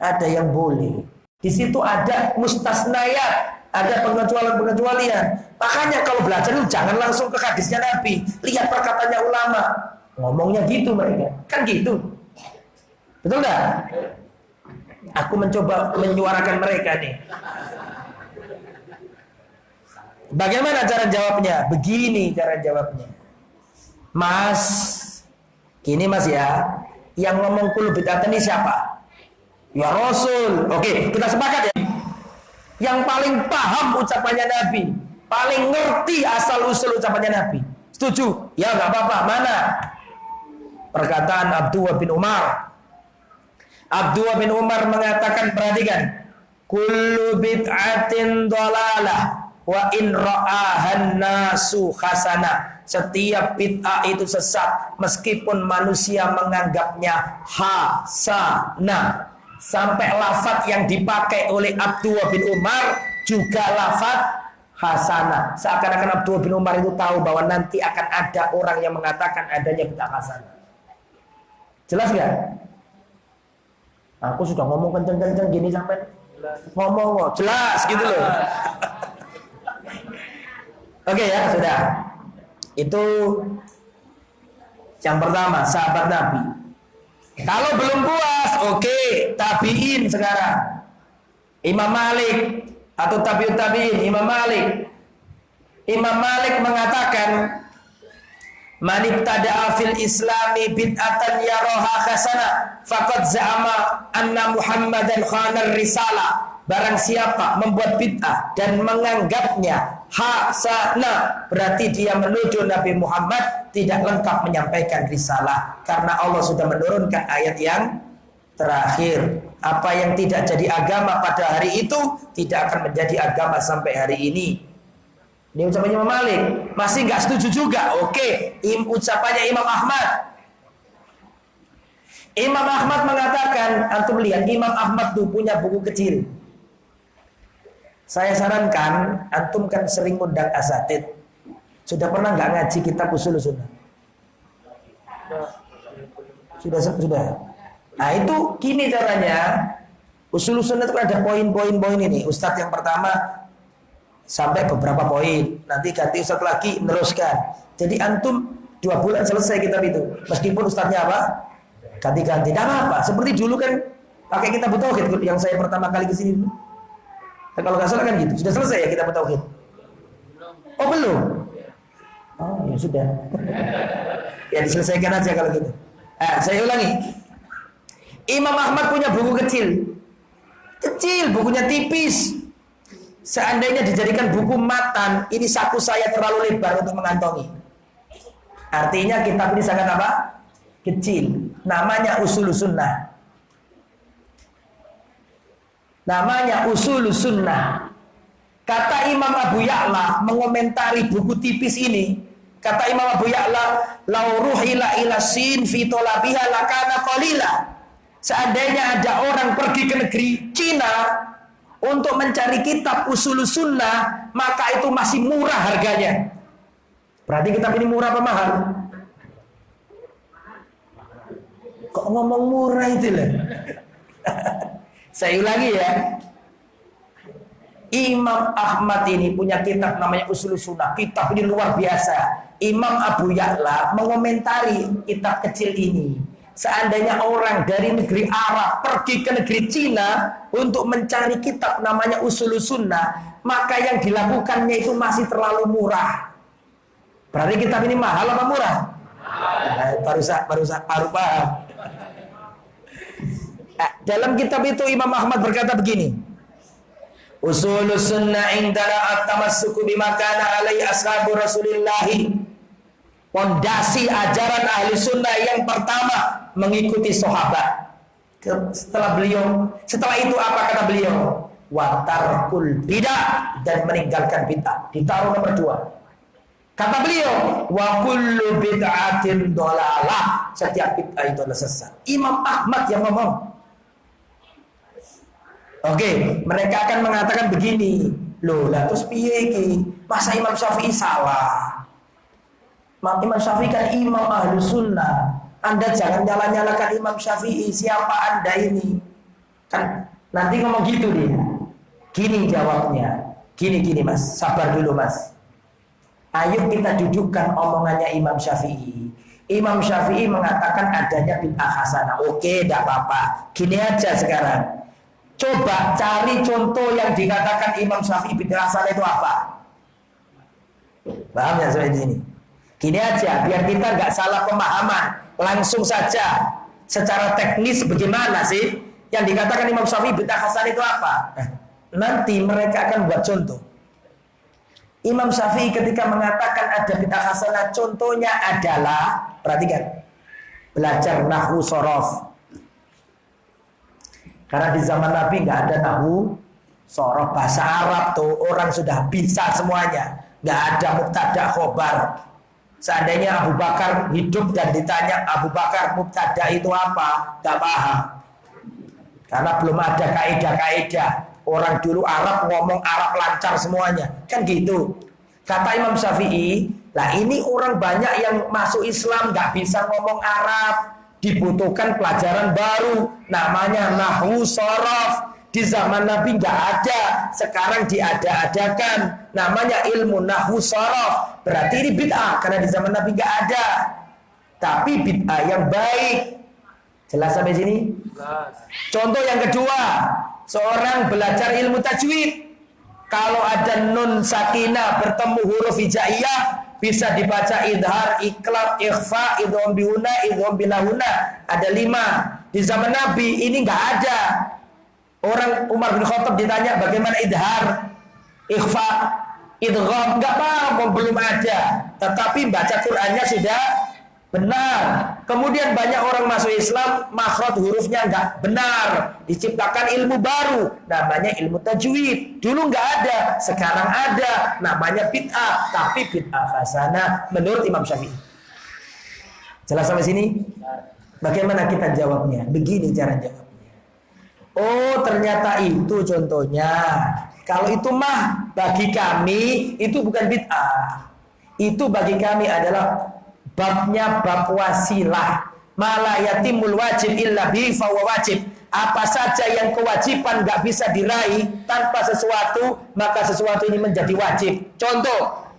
ada yang boleh. Di situ ada mustasnayat, ada pengecualian-pengecualian. Makanya kalau belajar itu jangan langsung ke hadisnya Nabi, lihat perkataannya ulama. Ngomongnya gitu mereka, kan gitu. Betul nggak? Aku mencoba menyuarakan mereka nih. Bagaimana cara jawabnya? Begini cara jawabnya. Mas, gini Mas ya. Yang ngomong kullu bid'ah ini siapa? Ya Rasul. Oke, kita sepakat ya. Yang paling paham ucapannya Nabi, paling ngerti asal usul ucapannya Nabi. Setuju? Ya nggak apa-apa. Mana? perkataan Abdullah bin Umar. Abdullah bin Umar mengatakan, perhatikan, kullu bid'atin dhalalah wa in ra'ahan nasu hasanah. Setiap bid'ah itu sesat meskipun manusia menganggapnya hasanah. Sampai lafaz yang dipakai oleh Abdullah bin Umar juga lafaz hasanah. Seakan-akan Abdullah bin Umar itu tahu bahwa nanti akan ada orang yang mengatakan adanya bid'ah hasanah. Jelas gak? Aku sudah ngomong kenceng-kenceng gini sampai ngomong kok jelas gitu loh. Oke ya, sudah. Itu yang pertama, sahabat Nabi. Kalau belum puas, oke, tabi'in sekarang. Imam Malik atau tabi'ut tabi'in, Imam Malik. Imam Malik mengatakan, man ibtada'a fil islami bid'atan yaraha hasanah faqad za'ama anna Muhammadan khana risalah. Barang siapa membuat bid'ah dan menganggapnya hasanah, berarti dia menuduh Nabi Muhammad tidak lengkap menyampaikan risalah, karena Allah sudah menurunkan ayat yang terakhir. Apa yang tidak jadi agama pada hari itu tidak akan menjadi agama sampai hari ini. Ini ucapannya Imam Malik. Masih nggak setuju juga? Oke, ucapannya Imam Ahmad. Imam Ahmad mengatakan, antum lihat Imam Ahmad tuh punya buku kecil. Saya sarankan, antum kan sering undang asatid. Sudah pernah nggak ngaji kitab usul sunnah? Sudah. Nah itu gini caranya. Usul sunnah itu ada poin-poin ini. Ustadz yang pertama sampai beberapa poin. Nanti ganti ustadz lagi meneruskan. Jadi antum 2 bulan selesai kitab itu. Meskipun ustadznya apa? Ganti-ganti. Dan apa? Seperti dulu kan pakai kitab tauhid yang saya pertama kali ke sini. Nah, kalau nggak salah kan gitu. Sudah selesai ya kitab tauhid? Oh belum? Oh ya sudah. Ya diselesaikan aja kalau gitu. Saya ulangi. Imam Ahmad punya buku kecil. Kecil, bukunya tipis. Seandainya dijadikan buku matan, ini saku saya terlalu lebar untuk mengantongi. Artinya kitab ini sangat apa? Kecil. Namanya Usul Sunnah. Namanya Usul Sunnah. Kata Imam Abu Ya'la mengomentari buku tipis ini. Kata Imam Abu Ya'la, "Lau ruhila ila sin fi talabiha lakana qalila." Seandainya ada orang pergi ke negeri Cina untuk mencari kitab Usul Sunnah, maka itu masih murah harganya. Berarti kitab ini murah apa mahal? Kok ngomong murah itu lah? Saya ulangi ya. Imam Ahmad ini punya kitab namanya Usul Sunnah. Kitab ini luar biasa. Imam Abu Ya'la mengomentari kitab kecil ini. Seandainya orang dari negeri Arab pergi ke negeri Cina untuk mencari kitab namanya Usul Sunnah, maka yang dilakukannya itu masih terlalu murah. Berarti kitab ini mahal apa murah? Baru paham. Dalam kitab itu Imam Ahmad berkata begini, Usulus sunnah indana at-tamassuku bima kana alaihi ashabu Rasulillahi. Pondasi ajaran ahli sunnah yang pertama mengikuti sahabat. Setelah itu apa kata beliau? Wa tarkul bidah, dan meninggalkan bid'ah. Ditaruh nomor 2. Kata beliau, wa kullu bid'atin dhalalah. Setiap bid'ah itu adalah sesat. Imam Ahmad yang ngomong. Oke, mereka akan mengatakan begini, loh, lah terus piye iki? Masa Imam Syafi'i salah? Imam Syafi'i kan imam ahlu sunnah. Anda jangan nyala-nyalakan Imam Syafi'i. Siapa Anda ini? Kan nanti ngomong gitu dia. Gini jawabnya. Gini mas, sabar dulu mas. Ayo kita dudukkan omongannya Imam Syafi'i. Imam Syafi'i mengatakan adanya bid'ah hasanah. Oke, tidak apa-apa. Gini aja sekarang. Coba cari contoh yang dikatakan Imam Syafi'i bid'ah hasanah itu apa? Paham ya soal ini? Gini aja, biar kita nggak salah pemahaman. Langsung saja, secara teknis bagaimana sih yang dikatakan Imam Syafi'i bid'ah hasanah itu apa? Nanti mereka akan buat contoh. Imam Syafi'i ketika mengatakan ada bid'ah hasanah, contohnya adalah, perhatikan, belajar nahwu sorof. Karena di zaman Nabi nggak ada nahwu sorof, bahasa Arab tuh orang sudah bisa semuanya, nggak ada mubtada khobar. Seandainya Abu Bakar hidup dan ditanya Abu Bakar mubtada itu apa, nggak paham. Karena belum ada kaidah-kaidah. Orang dulu Arab ngomong Arab lancar semuanya, kan gitu. Kata Imam Syafi'i, lah ini orang banyak yang masuk Islam nggak bisa ngomong Arab. Dibutuhkan pelajaran baru, namanya nahwu sorof. Di zaman Nabi nggak ada, sekarang diada-adakan, namanya ilmu nahwu sorof. Berarti ini bid'ah, karena di zaman Nabi nggak ada. Tapi bid'ah yang baik. Jelas sampai sini? Contoh yang kedua, seorang belajar ilmu tajwid. Kalau ada nun sakinah bertemu huruf hijaiyah, bisa dibaca idhar, iklab, ikhfa, idgham bihuna, idgham bilahuna. Ada 5. Di zaman Nabi ini nggak ada. Orang Umar bin Khattab ditanya bagaimana idhar, ikhfa, idgham, nggak paham, belum ada. Tetapi baca Qur'annya sudah benar. Kemudian banyak orang masuk Islam, makhraj hurufnya nggak benar. Diciptakan ilmu baru, namanya ilmu tajwid. Dulu nggak ada, sekarang ada, namanya bid'ah. Tapi bid'ah hasanah menurut Imam Syafi'i. Jelas sampai sini? Bagaimana kita jawabnya? Begini cara jawabnya. Oh, ternyata itu contohnya. Kalau itu mah bagi kami itu bukan bid'ah. Itu bagi kami adalah babnya bab wasilah. Mala yatimul wajib illa bihi fahuwa wajib. Apa saja yang kewajiban gak bisa diraih tanpa sesuatu, maka sesuatu ini menjadi wajib. Contoh,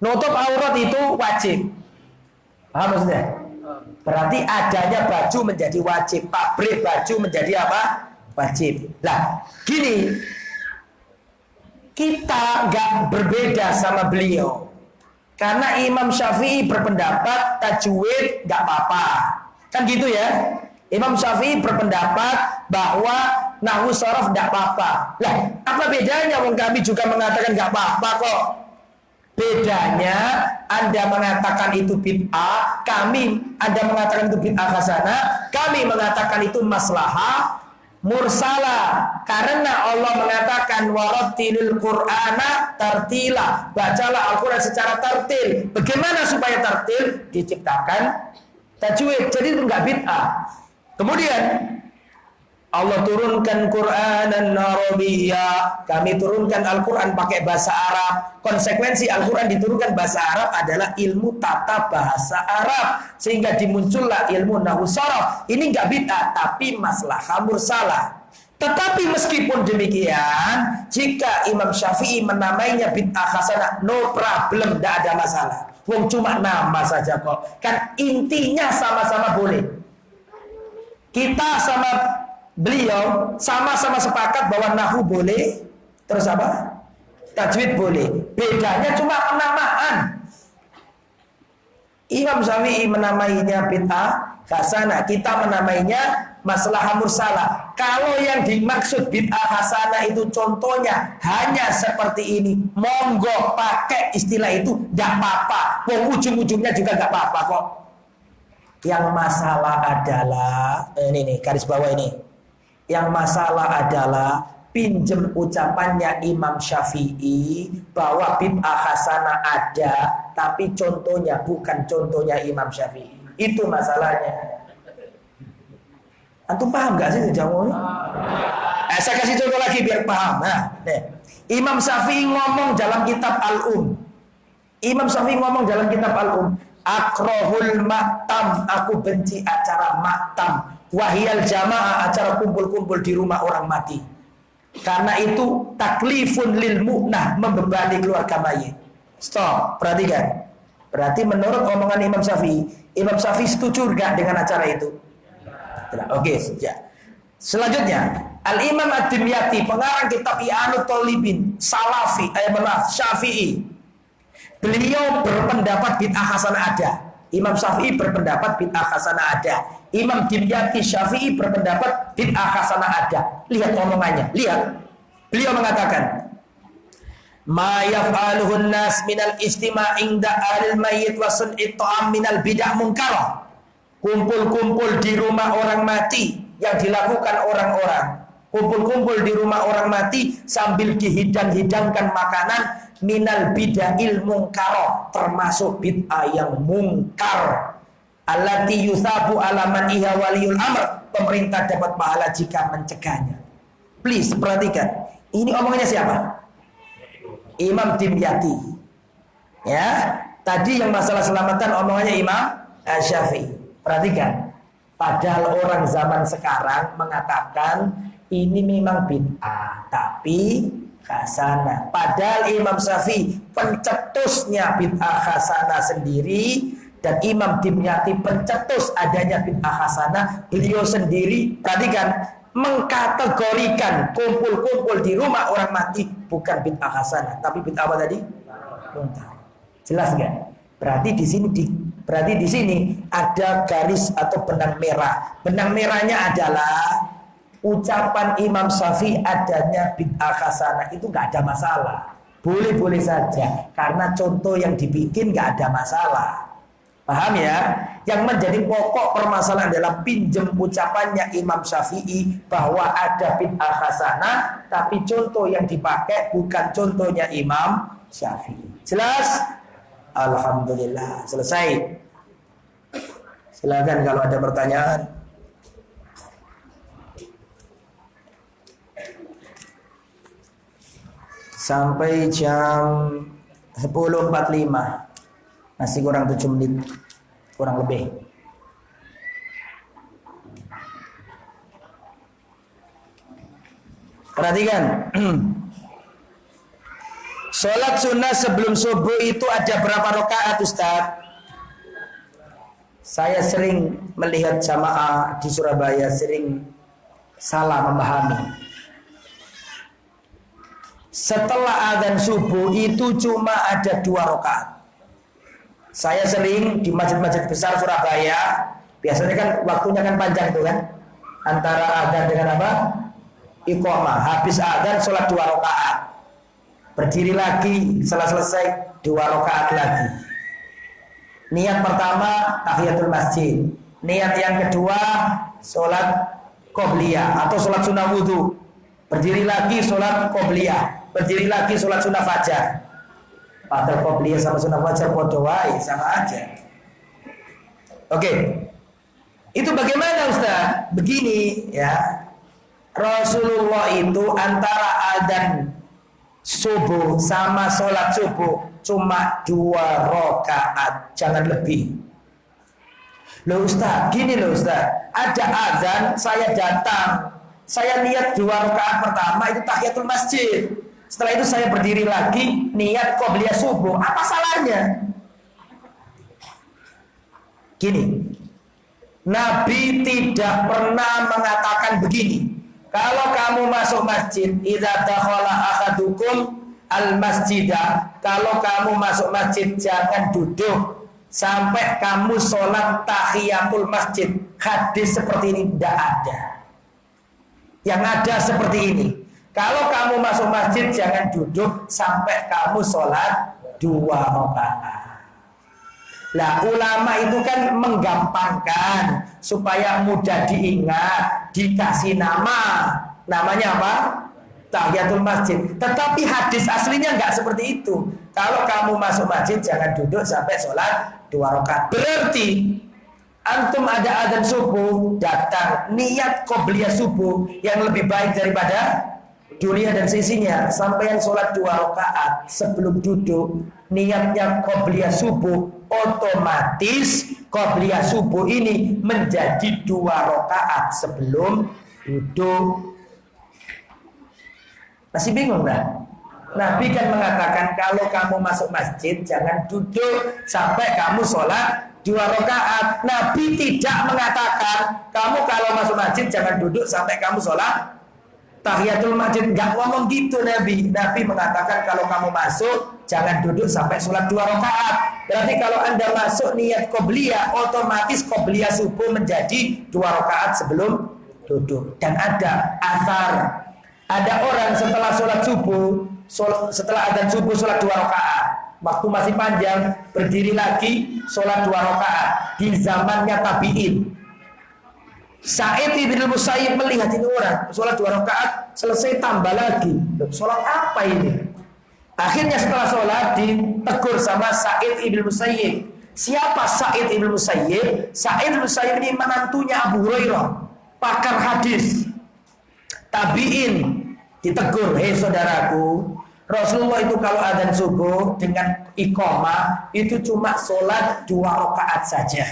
nutup aurat itu wajib. Paham maksudnya? Berarti adanya baju menjadi wajib, pabrik baju menjadi apa? Wajib. Lah, gini, kita gak berbeda sama beliau. Karena Imam Syafi'i berpendapat tajwid gak apa-apa. Kan gitu ya. Imam Syafi'i berpendapat bahwa nahwu sorof gak apa-apa. Lah, apa bedanya? Wong kami juga mengatakan gak apa-apa kok. Bedanya Anda mengatakan itu bid'ah, Anda mengatakan itu bid'ah hasanah, kami mengatakan itu maslahah mursalah. Karena Allah mengatakan warattilil Qur'ana tartila, bacalah Al-Quran secara tartil. Bagaimana supaya tartil? Diciptakan tajwid, jadi itu enggak bid'ah. Kemudian Allah turunkan Qur'anan Arabiyyah, kami turunkan Al-Quran pakai bahasa Arab. Konsekuensi Al-Quran diturunkan bahasa Arab adalah ilmu tata bahasa Arab, sehingga dimuncullah ilmu nahwu sorof. Ini enggak bid'ah, tapi maslahah mursalah. Tetapi meskipun demikian, jika Imam Syafi'i menamainya bid'ah hasanah, no problem, tidak ada masalah. Wong cuma nama saja kok. Kan intinya sama-sama boleh. Kita sama beliau sama-sama sepakat bahwa nahwu boleh, terus apa? Tajwid boleh. Bedanya cuma penamaan. Imam Syafi'i menamainya bid'ah hasanah, kita menamainya maslahah mursalah. Kalau yang dimaksud bid'ah hasanah itu contohnya hanya seperti ini, monggo pakai istilah itu, gak apa-apa. Wong ujung-ujungnya juga gak apa-apa kok. Yang masalah adalah ini nih, garis bawah ini. Yang masalah adalah pinjem ucapannya Imam Syafi'i bahwa bid'ah hasanah ada, tapi contohnya bukan contohnya Imam Syafi'i. Itu masalahnya. Antum paham gak sih jawabannya? Saya kasih contoh lagi biar paham. Nah, Imam Syafi'i ngomong dalam kitab Al-Um. Imam Syafi'i ngomong dalam kitab Al-Um, akrahul maktam, aku benci acara maktam, wahiyal jamaah, acara kumpul-kumpul di rumah orang mati. Karena itu taklifun lil mu'nah, membebani keluarga mayit. Stop, perhatikan. Berarti menurut omongan Imam Syafi'i setuju gak dengan acara itu? Oke, ya. Selanjutnya, Al-Imam Ad-Dimyati, pengarang kitab I'anut Thalibin, Syafi'i. Beliau berpendapat bid'ah hasanah ada. Imam Syafi'i berpendapat bid'ah hasanah ada. Imam Dimyati Syafi'i berpendapat bid'ah hasanah ada. Lihat omongannya, lihat. Beliau mengatakan, ma yaf'aluhun nas minal istima' inda ahlil mayyit wa sun'it ta'am minal bid'ah munkar. Kumpul-kumpul di rumah orang mati yang dilakukan orang-orang. Kumpul-kumpul di rumah orang mati sambil dihidang-hidangkan makanan minal bid'ahil munkar, termasuk bid'ah yang mungkar. Allati yusabu ala man iha waliyul amr, pemerintah dapat pahala jika mencegahnya. Please perhatikan, ini omongannya siapa? Imam Dimyati. Ya, tadi yang masalah selamatan omongannya Imam Syafi'i. Perhatikan, padahal orang zaman sekarang mengatakan ini memang bid'ah, tapi hasanah. Padahal Imam Syafi'i pencetusnya bid'ah hasanah sendiri, dan Imam Dimyati pencetus adanya bid'ah hasanah. Beliau sendiri, perhatikan, mengkategorikan kumpul-kumpul di rumah orang mati bukan bid'ah hasanah, tapi bid'ah apa tadi? Munkar. Jelas nggak? Berarti di sini ada garis atau benang merah. Benang merahnya adalah ucapan Imam Syafi'i adanya bid'ah hasanah itu nggak ada masalah. Boleh-boleh saja, karena contoh yang dibikin nggak ada masalah. Paham ya? Yang menjadi pokok permasalahan adalah pinjem ucapannya Imam Syafi'i bahwa ada bid'ah hasanah, tapi contoh yang dipakai bukan contohnya Imam Syafi'i. Jelas? Alhamdulillah, selesai. Silakan kalau ada pertanyaan. Sampai jam 10.45. Masih kurang 7 menit, kurang lebih. Perhatikan. Sholat sunnah sebelum subuh itu ada berapa rakaat, Ustaz? Saya sering melihat jamaah di Surabaya sering salah memahami. Setelah azan subuh itu cuma ada 2 rakaat. Saya sering di masjid-masjid besar Surabaya, biasanya kan waktunya kan panjang tuh kan, antara azan dengan apa? Iqamah. Habis azan sholat 2 rakaat, berdiri lagi, setelah selesai 2 rakaat lagi. Niat pertama tahiyatul masjid, niat yang kedua sholat qobliyah atau sholat sunnah wudhu, berdiri lagi sholat qobliyah, berdiri lagi sholat sunnah fajar. Padahal qobliyah sama sunnah fajar podo wae, sama aja. Oke. Itu bagaimana Ustaz? Begini ya. Rasulullah itu antara adzan subuh sama sholat subuh cuma 2 rakaat, jangan lebih. Loh Ustaz, gini loh Ustaz, ada azan, saya datang, saya niat 2 rakaat pertama itu tahiyatul masjid. Setelah itu saya berdiri lagi, niat qobliyah subuh. Apa salahnya? Gini, Nabi tidak pernah mengatakan begini. Kalau kamu masuk masjid, idza dakhala ahadukum al-masjidah, kalau kamu masuk masjid jangan duduk sampai kamu sholat tahiyatul masjid. Hadis seperti ini tidak ada. Yang ada seperti ini. Kalau kamu masuk masjid jangan duduk sampai kamu sholat 2 rakaat. Lah ulama itu kan menggampangkan supaya mudah diingat, dikasih nama. Namanya apa? Tahiyatul masjid. Tetapi hadis aslinya enggak seperti itu. Kalau kamu masuk masjid jangan duduk sampai sholat 2 rakaat. Berarti antum ada adzan subuh, datang niat qobliyah subuh yang lebih baik daripada dunia dan sisinya. Sampai yang sholat 2 rakaat sebelum duduk, niatnya qobliyah subuh, otomatis qobliyah subuh ini menjadi 2 rakaat sebelum duduk. Masih bingung enggak? Nabi kan mengatakan kalau kamu masuk masjid jangan duduk sampai kamu sholat 2 rakaat. Nabi tidak mengatakan kamu kalau masuk masjid jangan duduk sampai kamu sholat tahiyatul masjid. Enggak ngomong gitu Nabi. Nabi mengatakan kalau kamu masuk jangan duduk sampai sholat 2 rakaat. Berarti kalau anda masuk niat qobliyah, otomatis qobliyah subuh menjadi 2 rakaat sebelum duduk. Dan ada asar, ada orang setelah sholat subuh setelah adzan subuh sholat 2 rakaat. Waktu masih panjang, berdiri lagi, sholat 2 rakaat. Di zamannya tabi'in. Sa'id ibn Musayyib melihat ini orang, sholat 2 rakaat, selesai tambah lagi. Sholat apa ini? Akhirnya setelah sholat, ditegur sama Sa'id ibn Musayyib. Siapa Sa'id ibn Musayyib? Sa'id ibn Musayyib ini menantunya Abu Hurairah, pakar hadis. Tabi'in. Ditegur, hei saudaraku, Rasulullah itu kalau adzan subuh dengan iqamah itu cuma sholat 2 rakaat saja.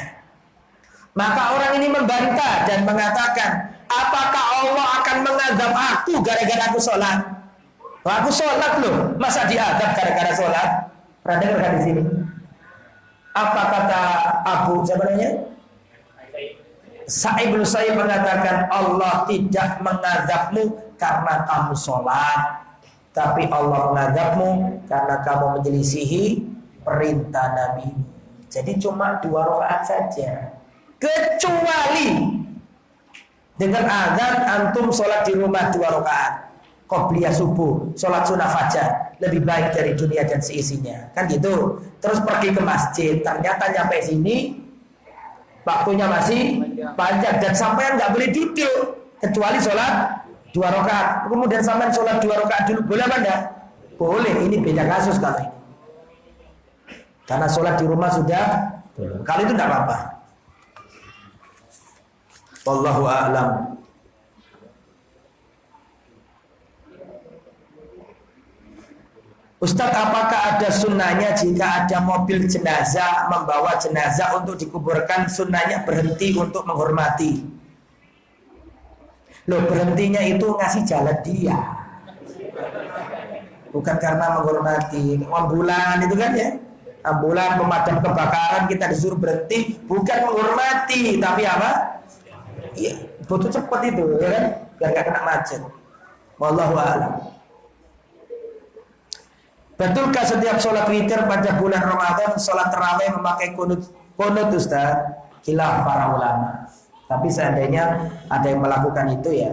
Maka orang ini membantah dan mengatakan, apakah Allah akan mengazab aku gara-gara aku sholat? Aku sholat loh, masa diazab gara-gara sholat? Pernah dengar di sini? Apa kata Abu sebenarnya? Sa'id bin Musayyib mengatakan, Allah tidak mengazabmu karena kamu sholat, tapi Allah mengazabmu karena kamu menyelisihi perintah Nabi. Jadi cuma 2 rakaat saja. Kecuali dengan azan antum sholat di rumah 2 rakaat, qobliyah subuh, sholat sunnah fajar, lebih baik dari dunia dan seisinya. Kan gitu. Terus pergi ke masjid, ternyata nyampe sini waktunya masih panjang dan sampean nggak boleh duduk kecuali sholat 2 rakaat. Kemudian sampean sholat 2 rakaat dulu, boleh apa enggak? Boleh. Ini beda kasus kalau ini. Karena sholat di rumah sudah, kalau itu enggak apa-apa. Wallahu a'lam. Ustadz, apakah ada sunnahnya jika ada mobil jenazah membawa jenazah untuk dikuburkan, sunnahnya berhenti untuk menghormati? Loh, berhentinya itu ngasih jalan dia, bukan karena menghormati. Ambulan itu kan ya, ambulan pemadam kebakaran kita disuruh berhenti, bukan menghormati, tapi apa? Iya, butuh cepat itu, ya kan, biar gak kena macet. Wallahu a'lam. Betulkah setiap sholat witir pada bulan Ramadan, sholat tarawih memakai kunut Ustaz? Khilaf para ulama. Tapi seandainya ada yang melakukan itu ya,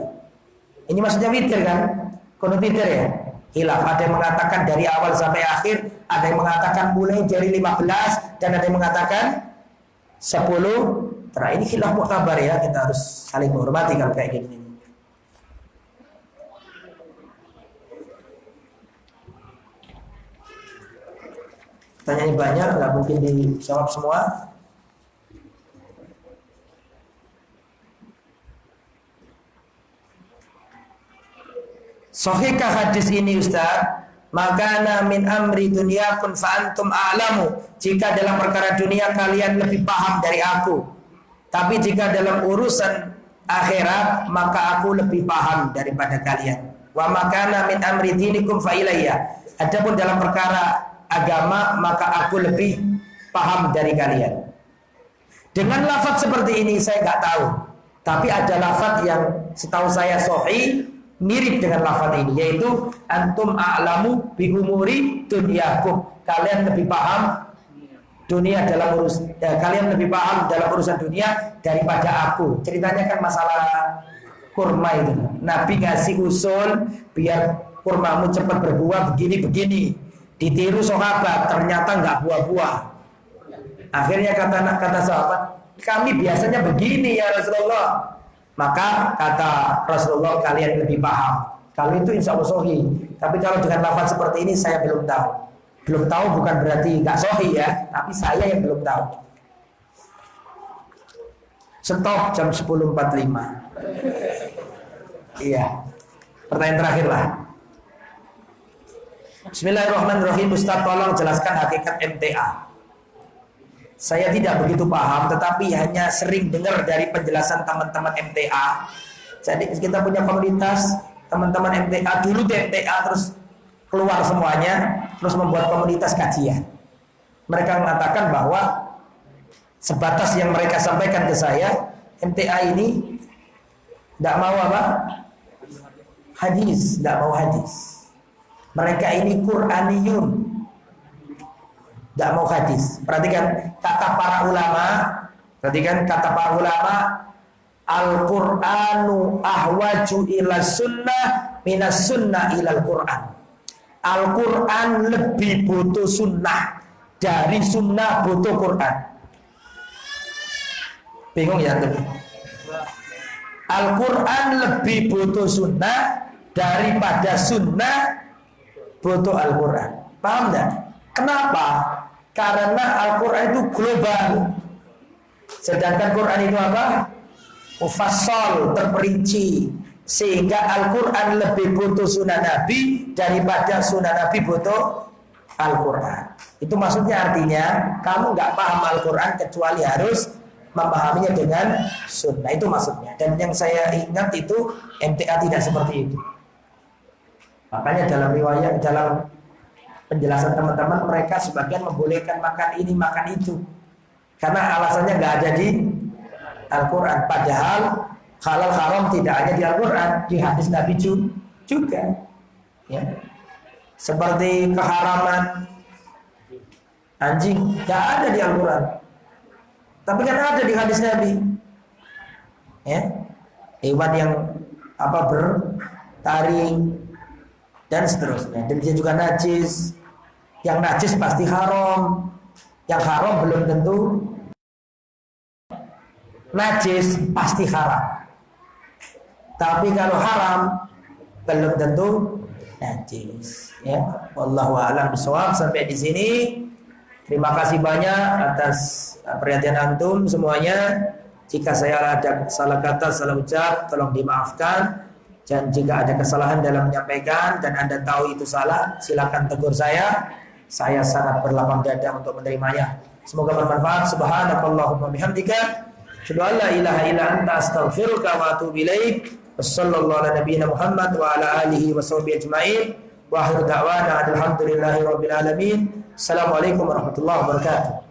ini maksudnya witir kan? Kunut witir ya? Khilaf. Ada yang mengatakan dari awal sampai akhir, ada yang mengatakan mulai dari 15, dan ada yang mengatakan 10. Nah, ini khilaf mu'tabar ya, kita harus saling menghormati kalau kayak gini. Tanyanya banyak, nggak mungkin dijawab semua. Sahihkah hadis ini Ustaz? Maka min amri dunyakum fa antum a'lamu. Jika dalam perkara dunia kalian lebih paham dari aku, tapi jika dalam urusan akhirat maka aku lebih paham daripada kalian. Wa makana min amri dinikum fa ilayya. Adapun dalam perkara agama maka aku lebih paham dari kalian. Dengan lafaz seperti ini saya nggak tahu, tapi ada lafaz yang setahu saya sahih mirip dengan lafaz ini, yaitu antum a'lamu bi umuri dunyakum. Kalian lebih paham dunia dalam kalian lebih paham dalam urusan dunia daripada aku. Ceritanya kan masalah kurma itu. Nabi ngasih usul biar kurmamu cepat berbuah begini-begini. Ditiru sahabat, ternyata nggak buah-buah. Akhirnya kata sahabat, kami biasanya begini ya Rasulullah. Maka kata Rasulullah, kalian lebih paham. Kalau itu insya Allah sahih. Tapi kalau dengan lafaz seperti ini saya belum tahu. Belum tahu bukan berarti nggak sahih ya, tapi saya yang belum tahu. Stop jam 10.45. Iya. Pertanyaan terakhir lah. Bismillahirrahmanirrahim. Ustaz, tolong jelaskan hakikat MTA. Saya tidak begitu paham, tetapi hanya sering dengar dari penjelasan teman-teman MTA. Jadi kita punya komunitas teman-teman MTA, dulu di MTA terus keluar semuanya, terus membuat komunitas kajian. Mereka mengatakan bahwa sebatas yang mereka sampaikan ke saya, MTA ini tidak mau apa? Hadis, tidak mau hadis. Mereka ini Qur'aniyun, tidak mau hadis. Perhatikan kata para ulama. Perhatikan kata para ulama. Al-Qur'anu ahwaju ila sunnah minas sunnah ilal Qur'an. Al-Quran lebih butuh sunnah dari sunnah butuh Quran. Bingung ya teman? Al-Quran lebih butuh sunnah daripada sunnah butuh Al-Quran. Paham enggak? Kenapa? Karena Al-Quran itu global, sedangkan Quran itu apa? Mufassal, terperinci. Sehingga Al-Quran lebih butuh sunnah Nabi daripada sunnah Nabi butuh Al-Quran. Itu maksudnya, artinya kamu nggak paham Al-Quran kecuali harus memahaminya dengan sunnah. Itu maksudnya. Dan yang saya ingat itu MTA tidak seperti itu. Makanya dalam riwayat, dalam penjelasan teman-teman, mereka sebagian membolehkan makan ini, makan itu, karena alasannya nggak ada di Al-Quran. Padahal halal haram tidak hanya di Al-Quran, di hadis Nabi juga. Ya. Seperti keharaman anjing, nggak ada di Al-Quran, tapi kan ada di hadis Nabi. Ya. Hewan yang bertaring dan seterusnya. Dan dia juga najis. Yang najis pasti haram. Yang haram belum tentu najis, pasti haram. Tapi kalau haram belum tentu najis. Ya, wallahu a'lam bishawab. Sampai di sini. Terima kasih banyak atas perhatian antum semuanya. Jika saya ada salah kata, salah ucap, tolong dimaafkan. Dan jika ada kesalahan dalam menyampaikan dan Anda tahu itu salah, silakan tegur saya. Saya sangat berlapang dada untuk menerimanya. Semoga bermanfaat. Subhanakallahumma bihamdika, asyhadu an la ilaha illa anta, astaghfiruka wa atubu ilaik. Wassallallahu ala nabiyyina Muhammad wa ala alihi wa sahbihi ajma'in. Wa akhiru da'wana alhamdulillahi rabbil alamin. Assalamualaikum warahmatullahi wabarakatuh.